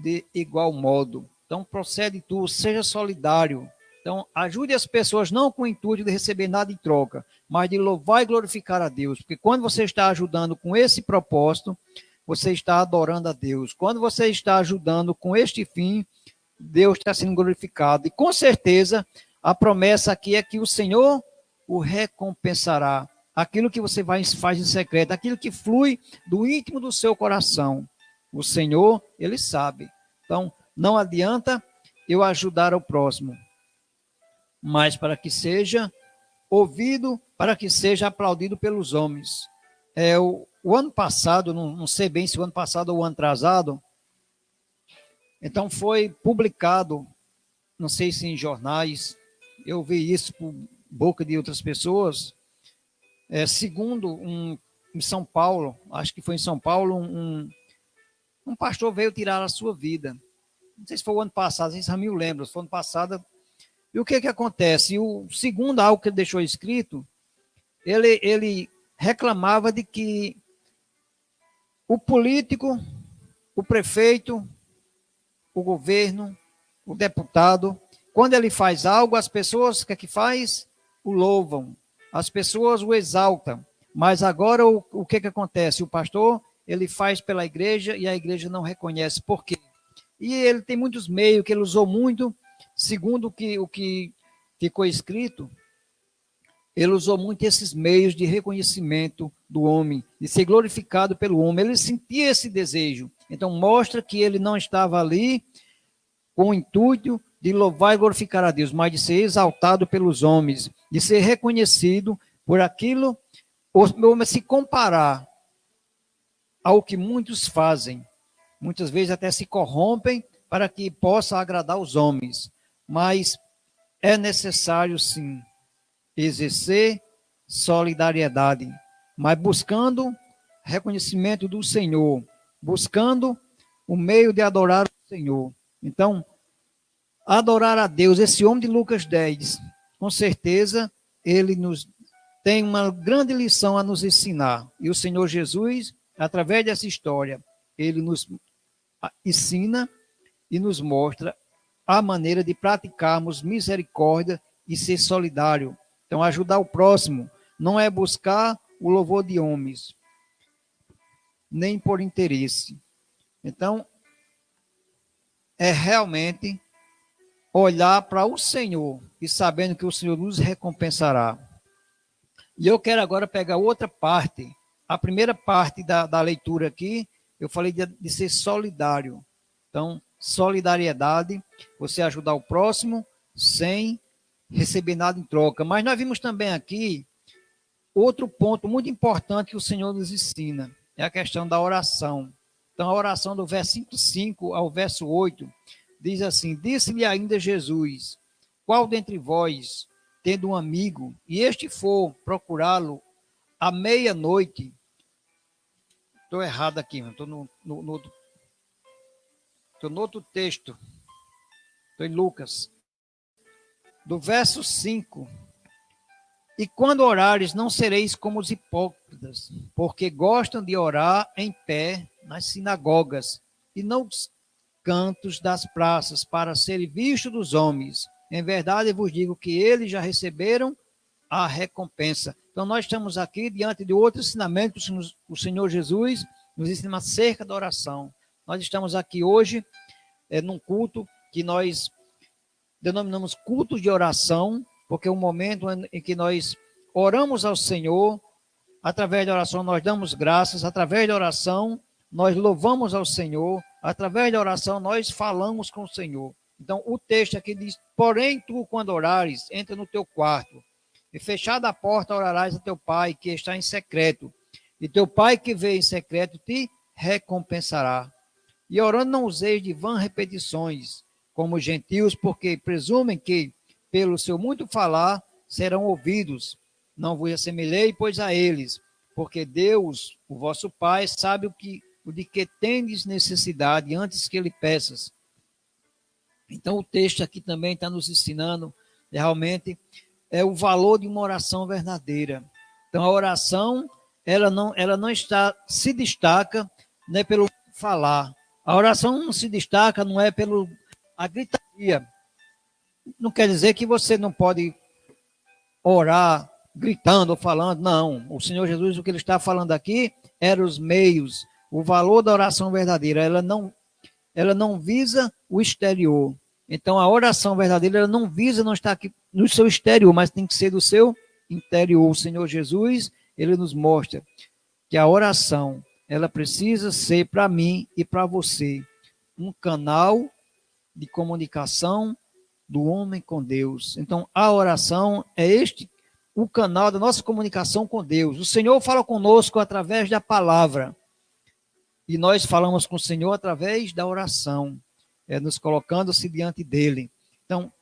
de igual modo. Então, procede tu, seja solidário. Então, ajude as pessoas não com o intuito de receber nada em troca, mas de louvar e glorificar a Deus. Porque quando você está ajudando com esse propósito, você está adorando a Deus. Quando você está ajudando com este fim, Deus está sendo glorificado. E com certeza, a promessa aqui é que o Senhor o recompensará. Aquilo que você faz em secreto, aquilo que flui do íntimo do seu coração. O Senhor, Ele sabe. Então, não adianta eu ajudar o próximo, mas para que seja ouvido, para que seja aplaudido pelos homens. O ano passado, não sei bem se o ano passado ou o ano atrasado, então foi publicado, não sei se em jornais, eu vi isso por boca de outras pessoas, segundo em São Paulo, acho que foi em São Paulo, um pastor veio tirar a sua vida. Não sei se foi o ano passado, não sei se a mim lembra, se foi o ano passado. E o que acontece? O segundo algo que ele deixou escrito, ele reclamava de que o político, o prefeito, o governo, o deputado, quando ele faz algo, as pessoas, o que faz? O louvam. As pessoas o exaltam. Mas agora o que acontece? O pastor, ele faz pela igreja e a igreja não reconhece. Por quê? E ele tem muitos meios que ele usou muito, segundo o que ficou escrito, ele usou muito esses meios de reconhecimento do homem, de ser glorificado pelo homem. Ele sentia esse desejo. Então, mostra que ele não estava ali com o intuito de louvar e glorificar a Deus, mas de ser exaltado pelos homens, de ser reconhecido por aquilo, ou se comparar ao que muitos fazem. Muitas vezes até se corrompem para que possa agradar os homens. Mas é necessário, sim, exercer solidariedade, mas buscando reconhecimento do Senhor, buscando o meio de adorar o Senhor. Então, adorar a Deus, esse homem de Lucas 10, com certeza, ele nos tem uma grande lição a nos ensinar. E o Senhor Jesus, através dessa história, ele nos ensina e nos mostra a maneira de praticarmos misericórdia e ser solidário. Então, ajudar o próximo não é buscar o louvor de homens, nem por interesse. Então, é realmente olhar para o Senhor e sabendo que o Senhor nos recompensará. E eu quero agora pegar outra parte. A primeira parte da leitura aqui, eu falei de ser solidário. Então, solidariedade, você ajudar o próximo sem receber nada em troca. Mas nós vimos também aqui outro ponto muito importante que o Senhor nos ensina, é a questão da oração. Então, a oração do versículo 5 ao verso 8 diz assim: disse-lhe ainda Jesus, qual dentre vós, tendo um amigo, e este for procurá-lo à meia-noite, estou errado aqui, estou no outro texto, estou em Lucas, do verso 5, e quando orares, não sereis como os hipócritas, porque gostam de orar em pé nas sinagogas e nos cantos das praças, para serem vistos dos homens. Em verdade, vos digo que eles já receberam a recompensa. Então, nós estamos aqui diante de outro ensinamento que o Senhor Jesus nos ensina acerca da oração. Nós estamos aqui hoje num culto que nós denominamos culto de oração, porque é um momento em que nós oramos ao Senhor, através da oração nós damos graças, através da oração nós louvamos ao Senhor, através da oração nós falamos com o Senhor. Então, o texto aqui diz: porém, tu, quando orares, entra no teu quarto, e fechada a porta, orarás a teu pai, que está em secreto, e teu pai que vê em secreto te recompensará. E orando não useis de vãs repetições, como os gentios, porque presumem que, pelo seu muito falar, serão ouvidos. Não vos assemelhei, pois, a eles, porque Deus, o vosso Pai, sabe o de que tendes necessidade antes que lhe peças. Então, o texto aqui também está nos ensinando realmente o valor de uma oração verdadeira. Então, a oração, ela não se destaca, né, pelo falar. A oração não se destaca, não é pelo a gritaria. Não quer dizer que você não pode orar gritando ou falando, não. O Senhor Jesus, o que ele está falando aqui, eram os meios, o valor da oração verdadeira. Ela não visa o exterior. Então, a oração verdadeira, ela não visa, não está aqui no seu exterior, mas tem que ser do seu interior. O Senhor Jesus, ele nos mostra que a oração, ela precisa ser para mim e para você um canal de comunicação do homem com Deus. Então, a oração é o canal da nossa comunicação com Deus. O Senhor fala conosco através da palavra. E nós falamos com o Senhor através da oração, nos colocando-se diante dele. Então,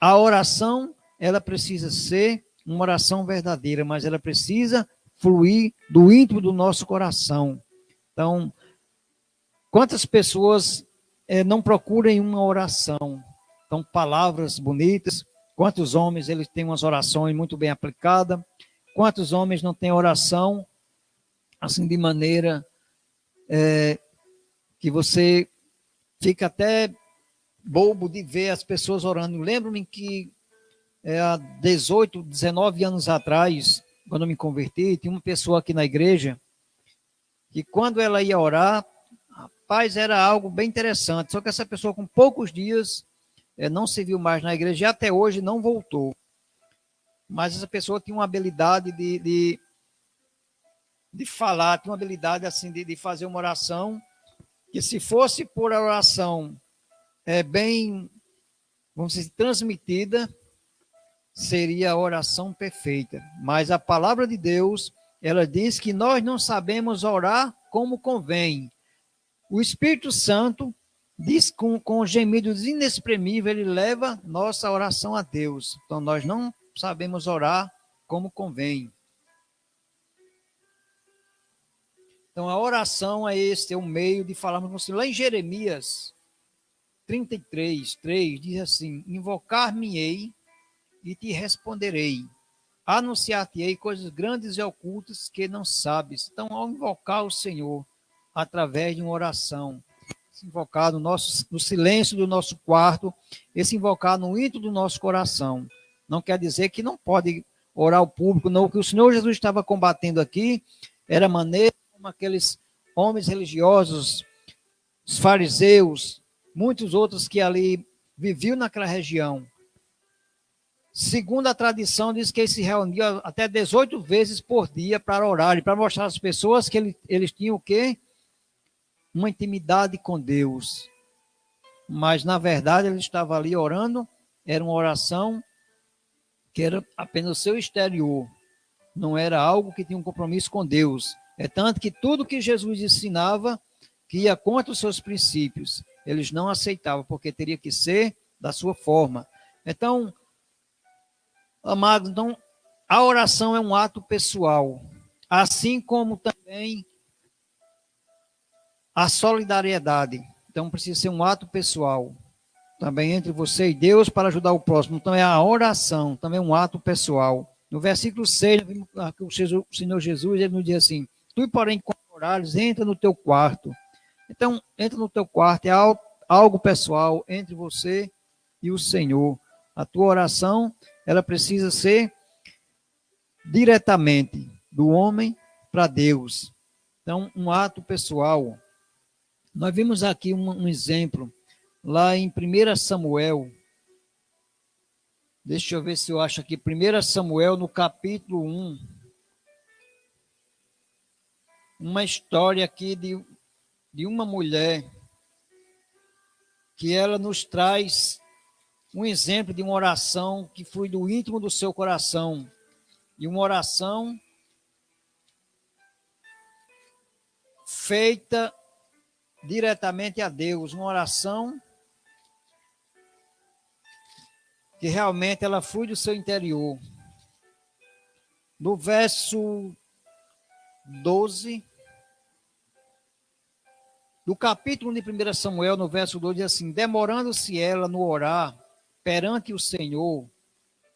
a oração, ela precisa ser uma oração verdadeira, mas ela precisa fluir do íntimo do nosso coração. Então, quantas pessoas não procuram uma oração? Então, palavras bonitas. Quantos homens eles têm umas orações muito bem aplicadas? Quantos homens não têm oração assim de maneira que você fica até bobo de ver as pessoas orando. Lembro-me que há 18, 19 anos atrás, quando eu me converti, tinha uma pessoa aqui na igreja que quando ela ia orar, rapaz, era algo bem interessante. Só que essa pessoa com poucos dias não se viu mais na igreja e até hoje não voltou. Mas essa pessoa tinha uma habilidade de falar, tinha uma habilidade assim de fazer uma oração que se fosse por oração bem, vamos dizer, transmitida, seria a oração perfeita. Mas a palavra de Deus, ela diz que nós não sabemos orar como convém. O Espírito Santo diz com gemidos inexprimíveis, ele leva nossa oração a Deus. Então nós não sabemos orar como convém. Então, a oração é um meio de falarmos com o Senhor. Lá em Jeremias 33, 3, diz assim: invocar-me-ei e te responderei. Anunciar-te-ei coisas grandes e ocultas que não sabes. Então, ao invocar o Senhor através de uma oração, esse invocar no silêncio do nosso quarto, esse invocar no íntimo do nosso coração, não quer dizer que não pode orar ao público, não. O que o Senhor Jesus estava combatendo aqui era a maneira como aqueles homens religiosos, os fariseus, muitos outros que ali viviam naquela região. Segundo a tradição, diz que eles se reuniam até 18 vezes por dia para orar e para mostrar às pessoas que eles tinham o quê? Uma intimidade com Deus. Mas, na verdade, ele estava ali orando, era uma oração que era apenas o seu exterior, não era algo que tinha um compromisso com Deus. É tanto que tudo que Jesus ensinava, que ia contra os seus princípios, eles não aceitavam, porque teria que ser da sua forma. Então, amados, então, a oração é um ato pessoal, assim como também a solidariedade. Então, precisa ser um ato pessoal, também entre você e Deus, para ajudar o próximo. Então, é a oração, também um ato pessoal. No versículo 6, o Senhor Jesus, ele nos diz assim: tu, porém, quando orares, entra no teu quarto. Então, entra no teu quarto, é algo pessoal entre você e o Senhor. A tua oração, ela precisa ser diretamente do homem para Deus. Então, um ato pessoal. Nós vimos aqui um exemplo, lá em 1 Samuel. Deixa eu ver se eu acho aqui. 1 Samuel, no capítulo 1. Uma história aqui de uma mulher que ela nos traz um exemplo de uma oração que flui do íntimo do seu coração. E uma oração feita diretamente a Deus. Uma oração que realmente ela flui do seu interior. No verso 12, do capítulo de 1 Samuel, no verso 12, diz assim: demorando-se ela no orar perante o Senhor,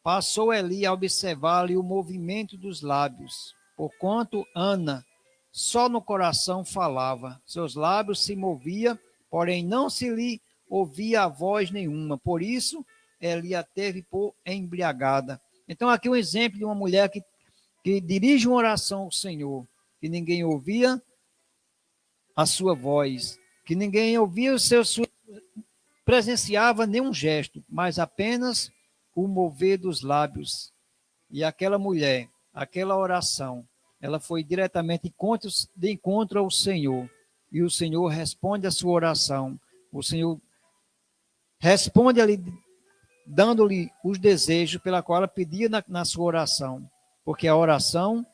passou Eli a observar-lhe o movimento dos lábios, porquanto Ana só no coração falava, seus lábios se moviam, porém não se lhe ouvia a voz nenhuma. Por isso ele a teve por embriagada. Então, aqui um exemplo de uma mulher que dirige uma oração ao Senhor, que ninguém ouvia a sua voz, que ninguém ouvia presenciava nenhum gesto, mas apenas o mover dos lábios. E aquela mulher, aquela oração, ela foi diretamente de encontro ao Senhor. E o Senhor responde a sua oração. O Senhor responde ali, dando-lhe os desejos pela qual ela pedia na sua oração. Porque a oração,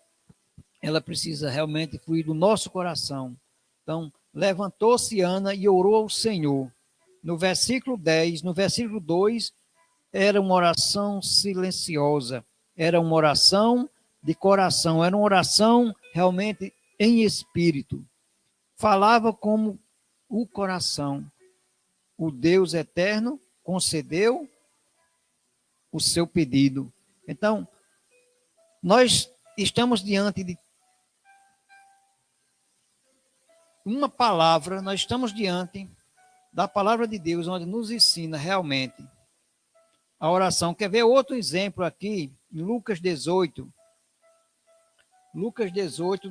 ela precisa realmente fluir do nosso coração. Então, levantou-se Ana e orou ao Senhor. No versículo 10, no versículo 2, era uma oração silenciosa, era uma oração de coração, era uma oração realmente em espírito. Falava como o coração. O Deus eterno concedeu o seu pedido. Então, nós estamos diante de uma palavra, nós estamos diante da palavra de Deus, onde nos ensina realmente a oração. Quer ver outro exemplo aqui, em Lucas 18. Lucas 18,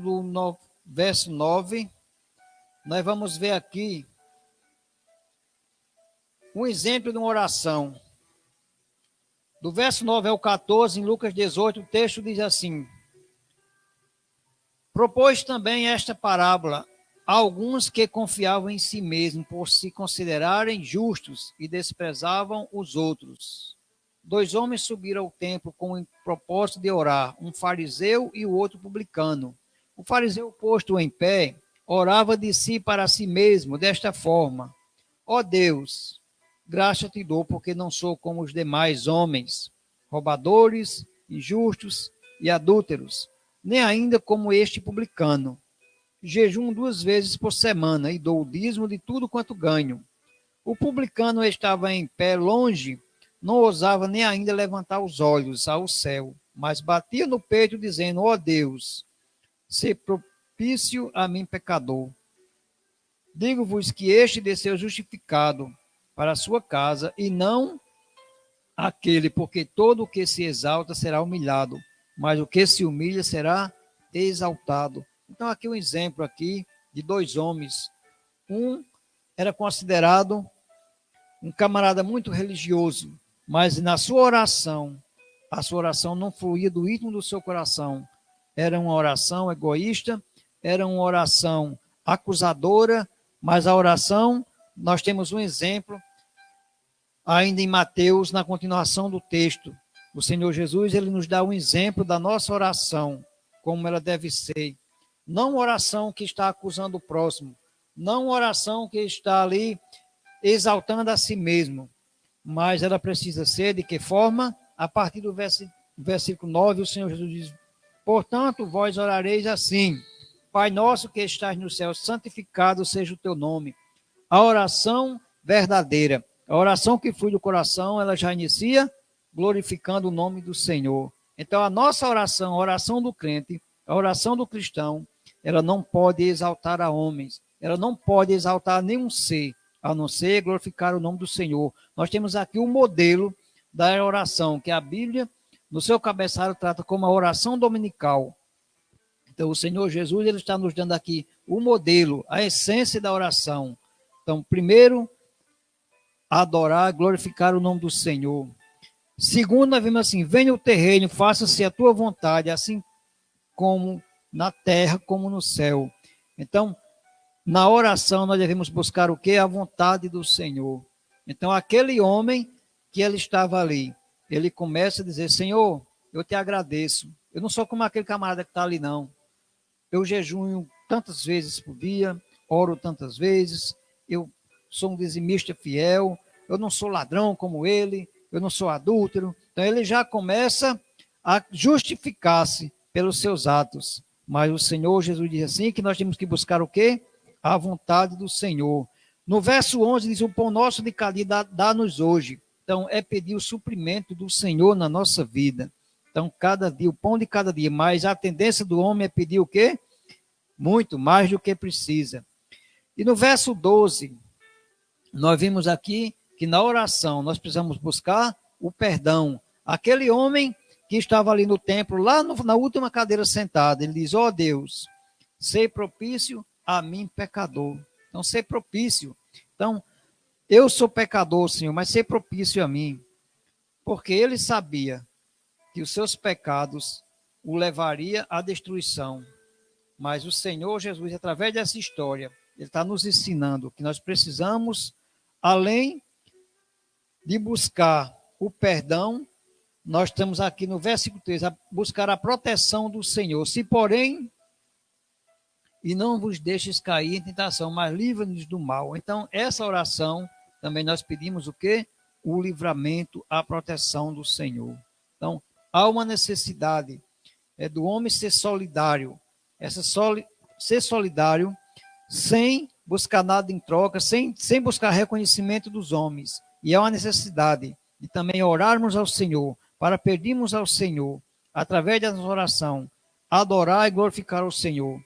verso 9. Nós vamos ver aqui um exemplo de uma oração. Do verso 9 ao 14, em Lucas 18, o texto diz assim: propôs também esta parábola a alguns que confiavam em si mesmos por se considerarem justos e desprezavam os outros. 2 homens subiram ao templo com o propósito de orar, um fariseu e o outro publicano. O fariseu, posto em pé, orava de si para si mesmo desta forma: ó Deus, graça te dou, porque não sou como os demais homens, roubadores, injustos e adúlteros, nem ainda como este publicano. Jejum 2 vezes por semana e dou o dízimo de tudo quanto ganho. O publicano estava em pé longe, não ousava nem ainda levantar os olhos ao céu, mas batia no peito, dizendo: ó Deus, se propício a mim, pecador. Digo-vos que este desceu justificado para a sua casa, e não aquele, porque todo o que se exalta será humilhado, mas o que se humilha será exaltado. Então, aqui um exemplo aqui de 2 homens. Um era considerado um camarada muito religioso, mas na sua oração, a sua oração não fluía do íntimo do seu coração. Era uma oração egoísta, era uma oração acusadora, mas a oração, nós temos um exemplo ainda em Mateus, na continuação do texto. O Senhor Jesus, ele nos dá um exemplo da nossa oração, como ela deve ser. Não uma oração que está acusando o próximo, não uma oração que está ali exaltando a si mesmo, mas ela precisa ser de que forma? A partir do versículo 9, o Senhor Jesus diz: portanto, vós orareis assim: Pai nosso que estás no céu, santificado seja o teu nome. A oração verdadeira, a oração que flui do coração, ela já inicia glorificando o nome do Senhor. Então, a nossa oração, a oração do crente, a oração do cristão, ela não pode exaltar a homens, ela não pode exaltar nenhum ser, a não ser glorificar o nome do Senhor. Nós temos aqui o modelo da oração, que a Bíblia, no seu cabeçalho, trata como a oração dominical. Então, o Senhor Jesus, ele está nos dando aqui o modelo, a essência da oração. Então, primeiro, adorar, glorificar o nome do Senhor. Segundo, nós vemos assim: venha o teu reino, faça-se a tua vontade, assim como na terra, como no céu. Então, na oração, nós devemos buscar o quê? A vontade do Senhor. Então, aquele homem que ele estava ali, ele começa a dizer: Senhor, eu te agradeço. Eu não sou como aquele camarada que está ali, não. Eu jejuo tantas vezes por dia, oro tantas vezes, eu sou um dizimista fiel, eu não sou ladrão como ele, eu não sou adúltero. Então, ele já começa a justificar-se pelos seus atos. Mas o Senhor Jesus diz assim, que nós temos que buscar o quê? A vontade do Senhor. No verso 11 diz: o pão nosso de cada dia dá-nos hoje. Então, é pedir o suprimento do Senhor na nossa vida. Então, cada dia, o pão de cada dia. Mas a tendência do homem é pedir o quê? Muito mais do que precisa. E no verso 12, nós vimos aqui que na oração nós precisamos buscar o perdão. Aquele homem que estava ali no templo, lá na última cadeira sentado, ele diz: ó Deus, sei propício a mim, pecador. Então, ser propício. Então, eu sou pecador, Senhor, mas ser propício a mim. Porque ele sabia que os seus pecados o levaria à destruição. Mas o Senhor Jesus, através dessa história, ele está nos ensinando que nós precisamos, além de buscar o perdão, nós estamos aqui no versículo 3, a buscar a proteção do Senhor. Se, porém, e não vos deixes cair em tentação, mas livra-nos do mal. Então, essa oração, também nós pedimos o quê? O livramento, a proteção do Senhor. Então, há uma necessidade do homem ser solidário, ser solidário sem buscar nada em troca, sem buscar reconhecimento dos homens. E é uma necessidade de também orarmos ao Senhor, para pedirmos ao Senhor, através dessa oração, adorar e glorificar o Senhor.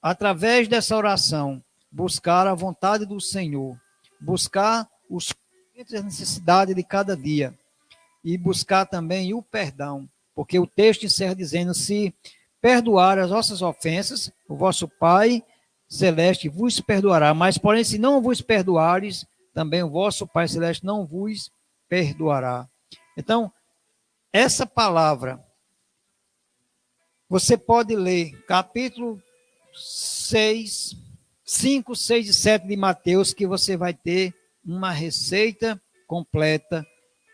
Através dessa oração, buscar a vontade do Senhor, buscar os suplementos e as necessidades de cada dia e buscar também o perdão, porque o texto encerra dizendo: se perdoar as vossas ofensas, o vosso Pai Celeste vos perdoará, mas porém se não vos perdoares, também o vosso Pai Celeste não vos perdoará. Então, essa palavra, você pode ler capítulo 6, 5, 6 e 7 de Mateus, que você vai ter uma receita completa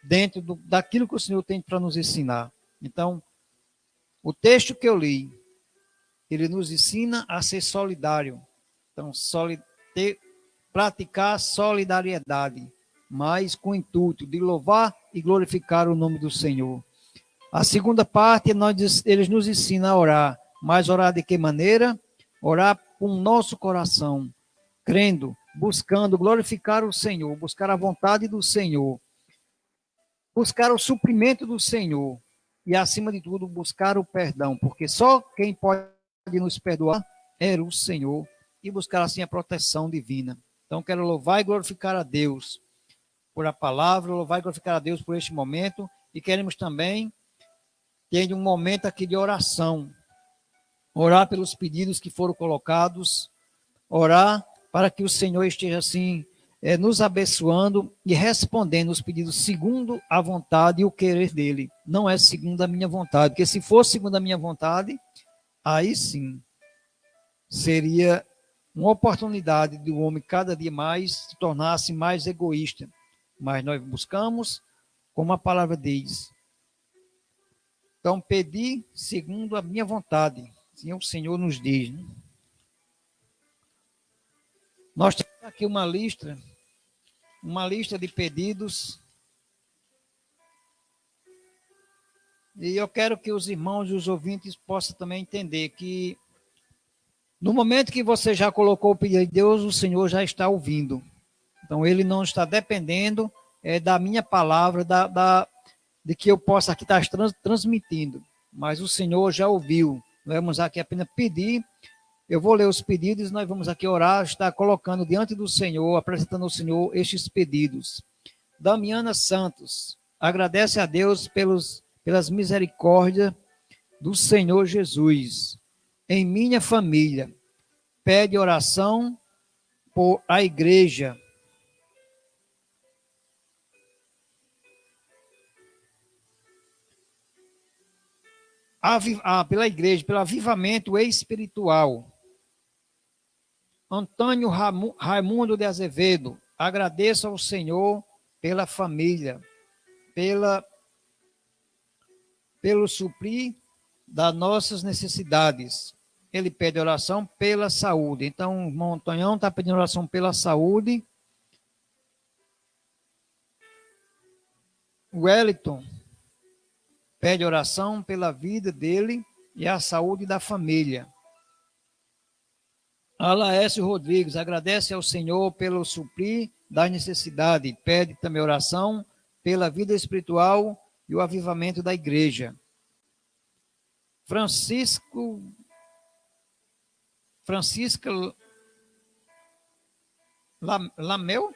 dentro daquilo que o Senhor tem para nos ensinar. Então, o texto que eu li, ele nos ensina a ser solidário. Então, praticar solidariedade, mas com o intuito de louvar e glorificar o nome do Senhor. A segunda parte, eles nos ensinam a orar. Mas orar de que maneira? Orar com o nosso coração, crendo, buscando glorificar o Senhor, buscar a vontade do Senhor, buscar o suprimento do Senhor e, acima de tudo, buscar o perdão, porque só quem pode nos perdoar é o Senhor, e buscar assim a proteção divina. Então, quero louvar e glorificar a Deus por a palavra, louvar e glorificar a Deus por este momento, e queremos também ter um momento aqui de oração, orar pelos pedidos que foram colocados, orar para que o Senhor esteja assim nos abençoando e respondendo os pedidos segundo a vontade e o querer dele. Não é segundo a minha vontade, porque se fosse segundo a minha vontade, aí sim seria uma oportunidade do homem cada dia mais se tornar-se mais egoísta. Mas nós buscamos, como a palavra diz, então pedi segundo a minha vontade. Assim o Senhor nos diz, né? Nós temos aqui uma lista de pedidos, e eu quero que os irmãos e os ouvintes possam também entender que no momento que você já colocou o pedido de Deus, o Senhor já está ouvindo. Então, ele não está dependendo da minha palavra, de que eu possa aqui estar transmitindo, mas o Senhor já ouviu. Vamos aqui apenas pedir. Eu vou ler os pedidos, nós vamos aqui orar, estar colocando diante do Senhor, apresentando ao Senhor estes pedidos. Damiana Santos, agradece a Deus pelas misericórdias do Senhor Jesus em minha família. Pede oração por a igreja. Pela igreja, pelo avivamento espiritual. Antônio Raimundo de Azevedo, agradeço ao Senhor pela família, pelo suprir das nossas necessidades. Ele pede oração pela saúde. Então, o irmão Antônio está pedindo oração pela saúde. O Wellington pede oração pela vida dele e a saúde da família. Alaécio Rodrigues agradece ao Senhor pelo suprir das necessidades. Pede também oração pela vida espiritual e o avivamento da igreja. Francisca Lameu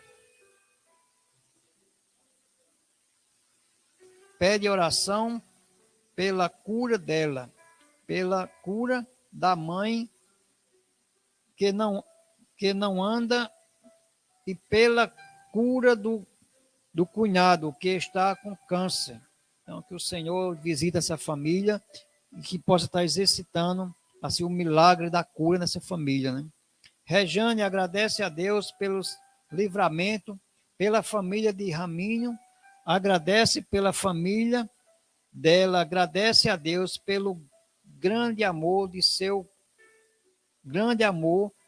pede oração pela cura dela, pela cura da mãe que não anda e pela cura do cunhado que está com câncer. Então, que o Senhor visite essa família e que possa estar exercitando assim, o milagre da cura nessa família. Né? Rejane agradece a Deus pelos livramento, pela família de Raminho, agradece pela família dela, agradece a Deus pelo grande amor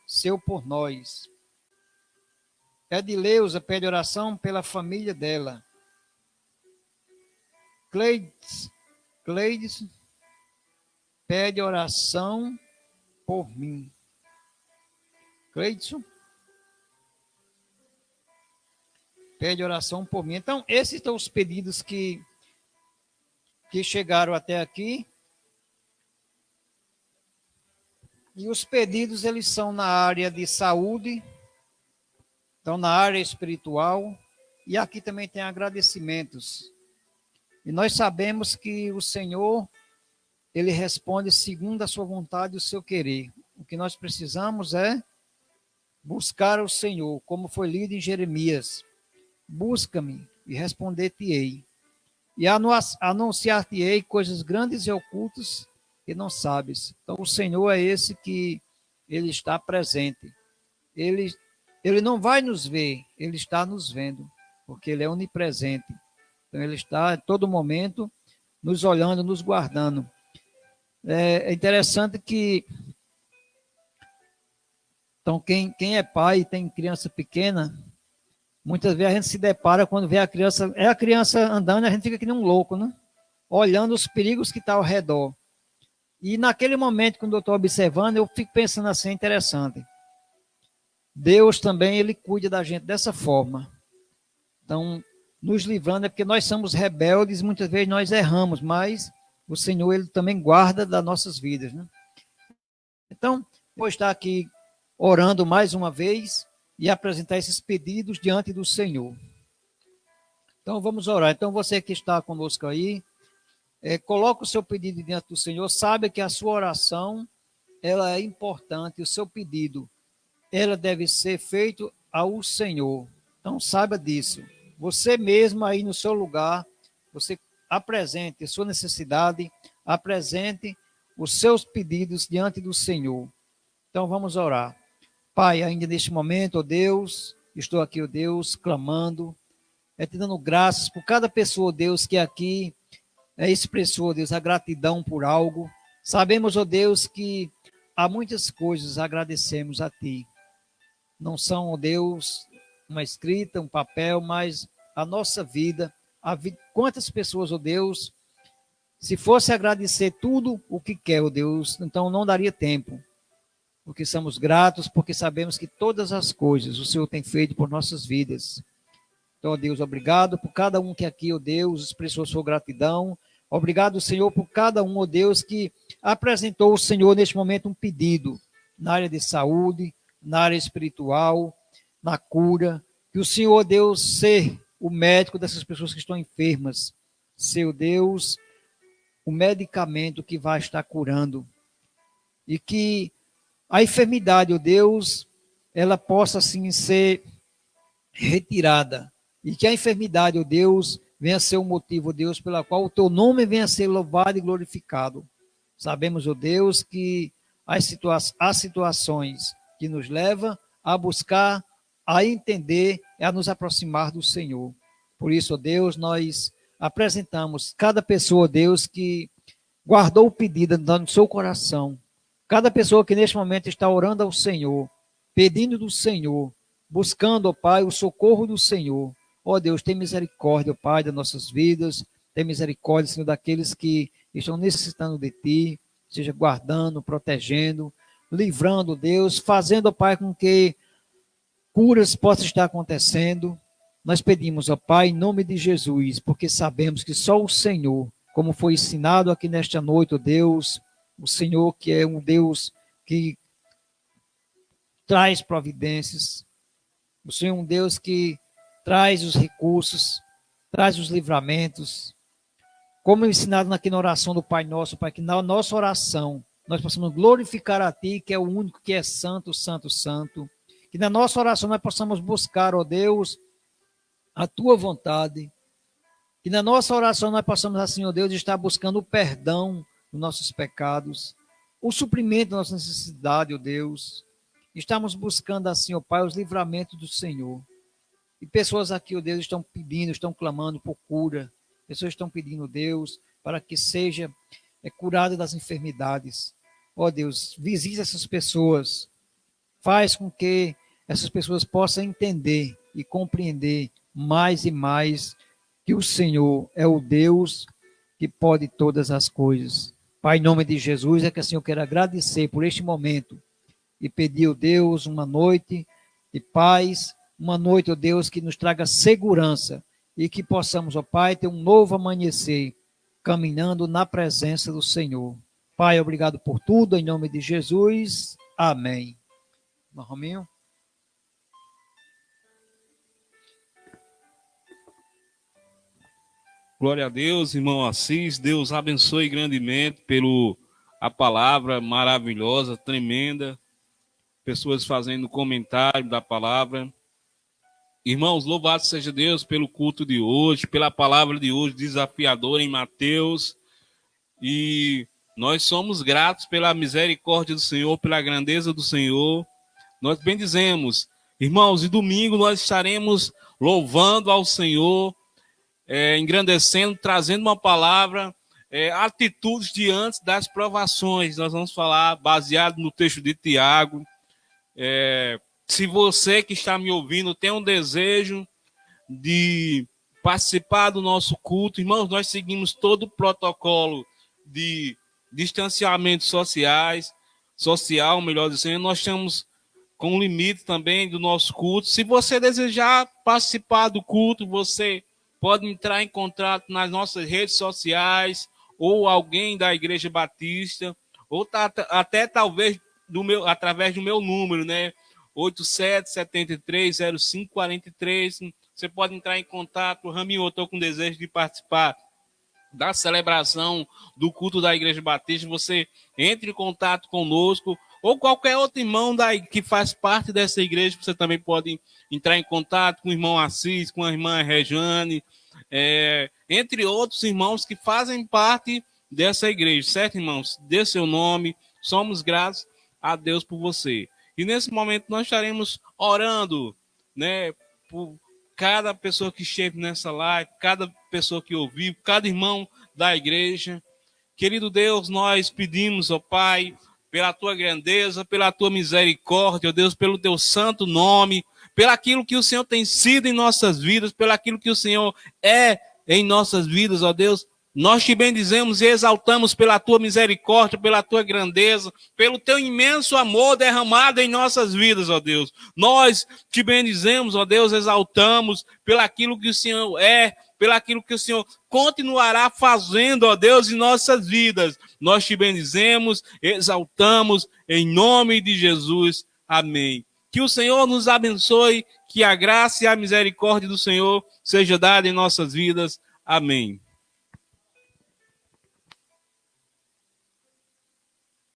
seu por nós. Edileuza pede oração pela família dela. Cleides pede oração por mim. Cleidson pede oração por mim. Então, esses são os pedidos que chegaram até aqui. E os pedidos, eles são na área de saúde, então na área espiritual, e aqui também tem agradecimentos. E nós sabemos que o Senhor, ele responde segundo a sua vontade e o seu querer. O que nós precisamos é buscar o Senhor, como foi lido em Jeremias. Busca-me e responder-te-ei. E anunciar-te-ei coisas grandes e ocultas que não sabes. Então, o Senhor é esse que ele está presente. Ele não vai nos ver, ele está nos vendo, porque ele é onipresente. Então, ele está a todo momento nos olhando, nos guardando. É interessante que, então, quem é pai e tem criança pequena, muitas vezes a gente se depara quando vê a criança andando, a gente fica que nem um louco, né? Olhando os perigos que estão ao redor. E naquele momento, quando eu estou observando, eu fico pensando assim, interessante. Deus também, ele cuida da gente dessa forma. Então, nos livrando, é porque nós somos rebeldes, muitas vezes nós erramos, mas o Senhor, ele também guarda das nossas vidas, né? Então, vou estar aqui orando mais uma vez e apresentar esses pedidos diante do Senhor. Então, vamos orar. Então, você que está conosco aí, coloca o seu pedido diante do Senhor, sabe que a sua oração, ela é importante, o seu pedido, ela deve ser feito ao Senhor. Então, saiba disso. Você mesmo aí no seu lugar, você apresente a sua necessidade, apresente os seus pedidos diante do Senhor. Então, vamos orar. Pai, ainda neste momento, ó Deus, estou aqui, ó Deus, clamando, te dando graças por cada pessoa, ó Deus, que aqui expressou, ó Deus, a gratidão por algo. Sabemos, ó Deus, que há muitas coisas a agradecemos a Ti. Não são, ó Deus, uma escrita, um papel, mas a nossa vida, quantas pessoas, ó Deus, se fosse agradecer tudo o que quer, ó Deus, então não daria tempo. Porque somos gratos, porque sabemos que todas as coisas o Senhor tem feito por nossas vidas. Então, ó Deus, obrigado por cada um que aqui, ó Deus, expressou sua gratidão. Obrigado, Senhor, por cada um, ó Deus, que apresentou ao Senhor neste momento um pedido na área de saúde, na área espiritual, na cura. Que o Senhor, ó Deus, ser o médico dessas pessoas que estão enfermas. Ser, ó Deus, o medicamento que vai estar curando. E que a enfermidade, ó Deus, ela possa assim ser retirada. E que a enfermidade, ó Deus, venha a ser o motivo, ó Deus, pela qual o teu nome venha a ser louvado e glorificado. Sabemos, ó Deus, que há situações que nos levam a buscar, a entender e a nos aproximar do Senhor. Por isso, ó Deus, nós apresentamos cada pessoa, ó Deus, que guardou o pedido no seu coração. Cada pessoa que neste momento está orando ao Senhor, pedindo do Senhor, buscando, ó Pai, o socorro do Senhor. Ó Deus, tem misericórdia, ó Pai, das nossas vidas, tem misericórdia, Senhor, daqueles que estão necessitando de Ti, seja guardando, protegendo, livrando, Deus, fazendo, ó Pai, com que curas possam estar acontecendo. Nós pedimos, ó Pai, em nome de Jesus, porque sabemos que só o Senhor, como foi ensinado aqui nesta noite, ó Deus, o Senhor que é um Deus que traz providências, o Senhor é um Deus que traz os recursos, traz os livramentos, como ensinado aqui na oração do Pai Nosso, Pai, que na nossa oração nós possamos glorificar a Ti, que é o único que é santo, santo, santo. Que na nossa oração nós possamos buscar, ó Deus, a Tua vontade. Que na nossa oração nós possamos, assim, ó Deus, estar buscando o perdão dos nossos pecados, o suprimento da nossa necessidade, ó Deus. Estamos buscando, assim, ó Pai, os livramentos do Senhor. E pessoas aqui, ó Deus, estão pedindo, estão clamando por cura. Pessoas estão pedindo, Deus, para que seja curada das enfermidades. Ó Deus, visite essas pessoas. Faz com que essas pessoas possam entender e compreender mais e mais que o Senhor é o Deus que pode todas as coisas. Pai, em nome de Jesus, é que assim eu quero agradecer por este momento e pedir, ó Deus, uma noite de paz, uma noite, ó Deus, que nos traga segurança e que possamos, ó Pai, ter um novo amanhecer, caminhando na presença do Senhor. Pai, obrigado por tudo, em nome de Jesus. Amém. Irmão Rominho. Glória a Deus, irmão Assis. Deus abençoe grandemente pelo a palavra maravilhosa, tremenda. Pessoas fazendo comentário da palavra. Irmãos, louvado seja Deus pelo culto de hoje, pela palavra de hoje, desafiadora em Mateus. E nós somos gratos pela misericórdia do Senhor, pela grandeza do Senhor. Nós bendizemos. Irmãos, e domingo nós estaremos louvando ao Senhor, engrandecendo, trazendo uma palavra, atitudes diante das provações. Nós vamos falar baseado no texto de Tiago. Se você que está me ouvindo tem um desejo de participar do nosso culto, irmãos, nós seguimos todo o protocolo de distanciamento social, melhor dizendo. Nós estamos com um limite também do nosso culto. Se você desejar participar do culto, você pode entrar em contato nas nossas redes sociais, ou alguém da Igreja Batista, ou até talvez através do meu número, né? 87730543. Você pode entrar em contato. Raminho, eu estou com desejo de participar da celebração do culto da Igreja Batista. Você entre em contato conosco, ou qualquer outro irmão que faz parte dessa igreja. Você também pode entrar em contato com o irmão Assis, com a irmã Rejane, entre outros irmãos que fazem parte dessa igreja, certo, irmãos? Dê seu nome, somos gratos a Deus por você. E nesse momento nós estaremos orando, né, por cada pessoa que esteve nessa live, cada pessoa que ouviu, cada irmão da igreja. Querido Deus, nós pedimos, ó Pai, pela tua grandeza, pela tua misericórdia, ó Deus, pelo teu santo nome, pelaquilo que o Senhor tem sido em nossas vidas, pelaquilo que o Senhor é em nossas vidas, ó Deus. Nós te bendizemos e exaltamos pela tua misericórdia, pela tua grandeza, pelo teu imenso amor derramado em nossas vidas, ó Deus. Nós te bendizemos, ó Deus, exaltamos pelaquilo que o Senhor é, pelaquilo que o Senhor continuará fazendo, ó Deus, em nossas vidas. Nós te bendizemos, exaltamos, em nome de Jesus. Amém. Que o Senhor nos abençoe, que a graça e a misericórdia do Senhor seja dada em nossas vidas. Amém.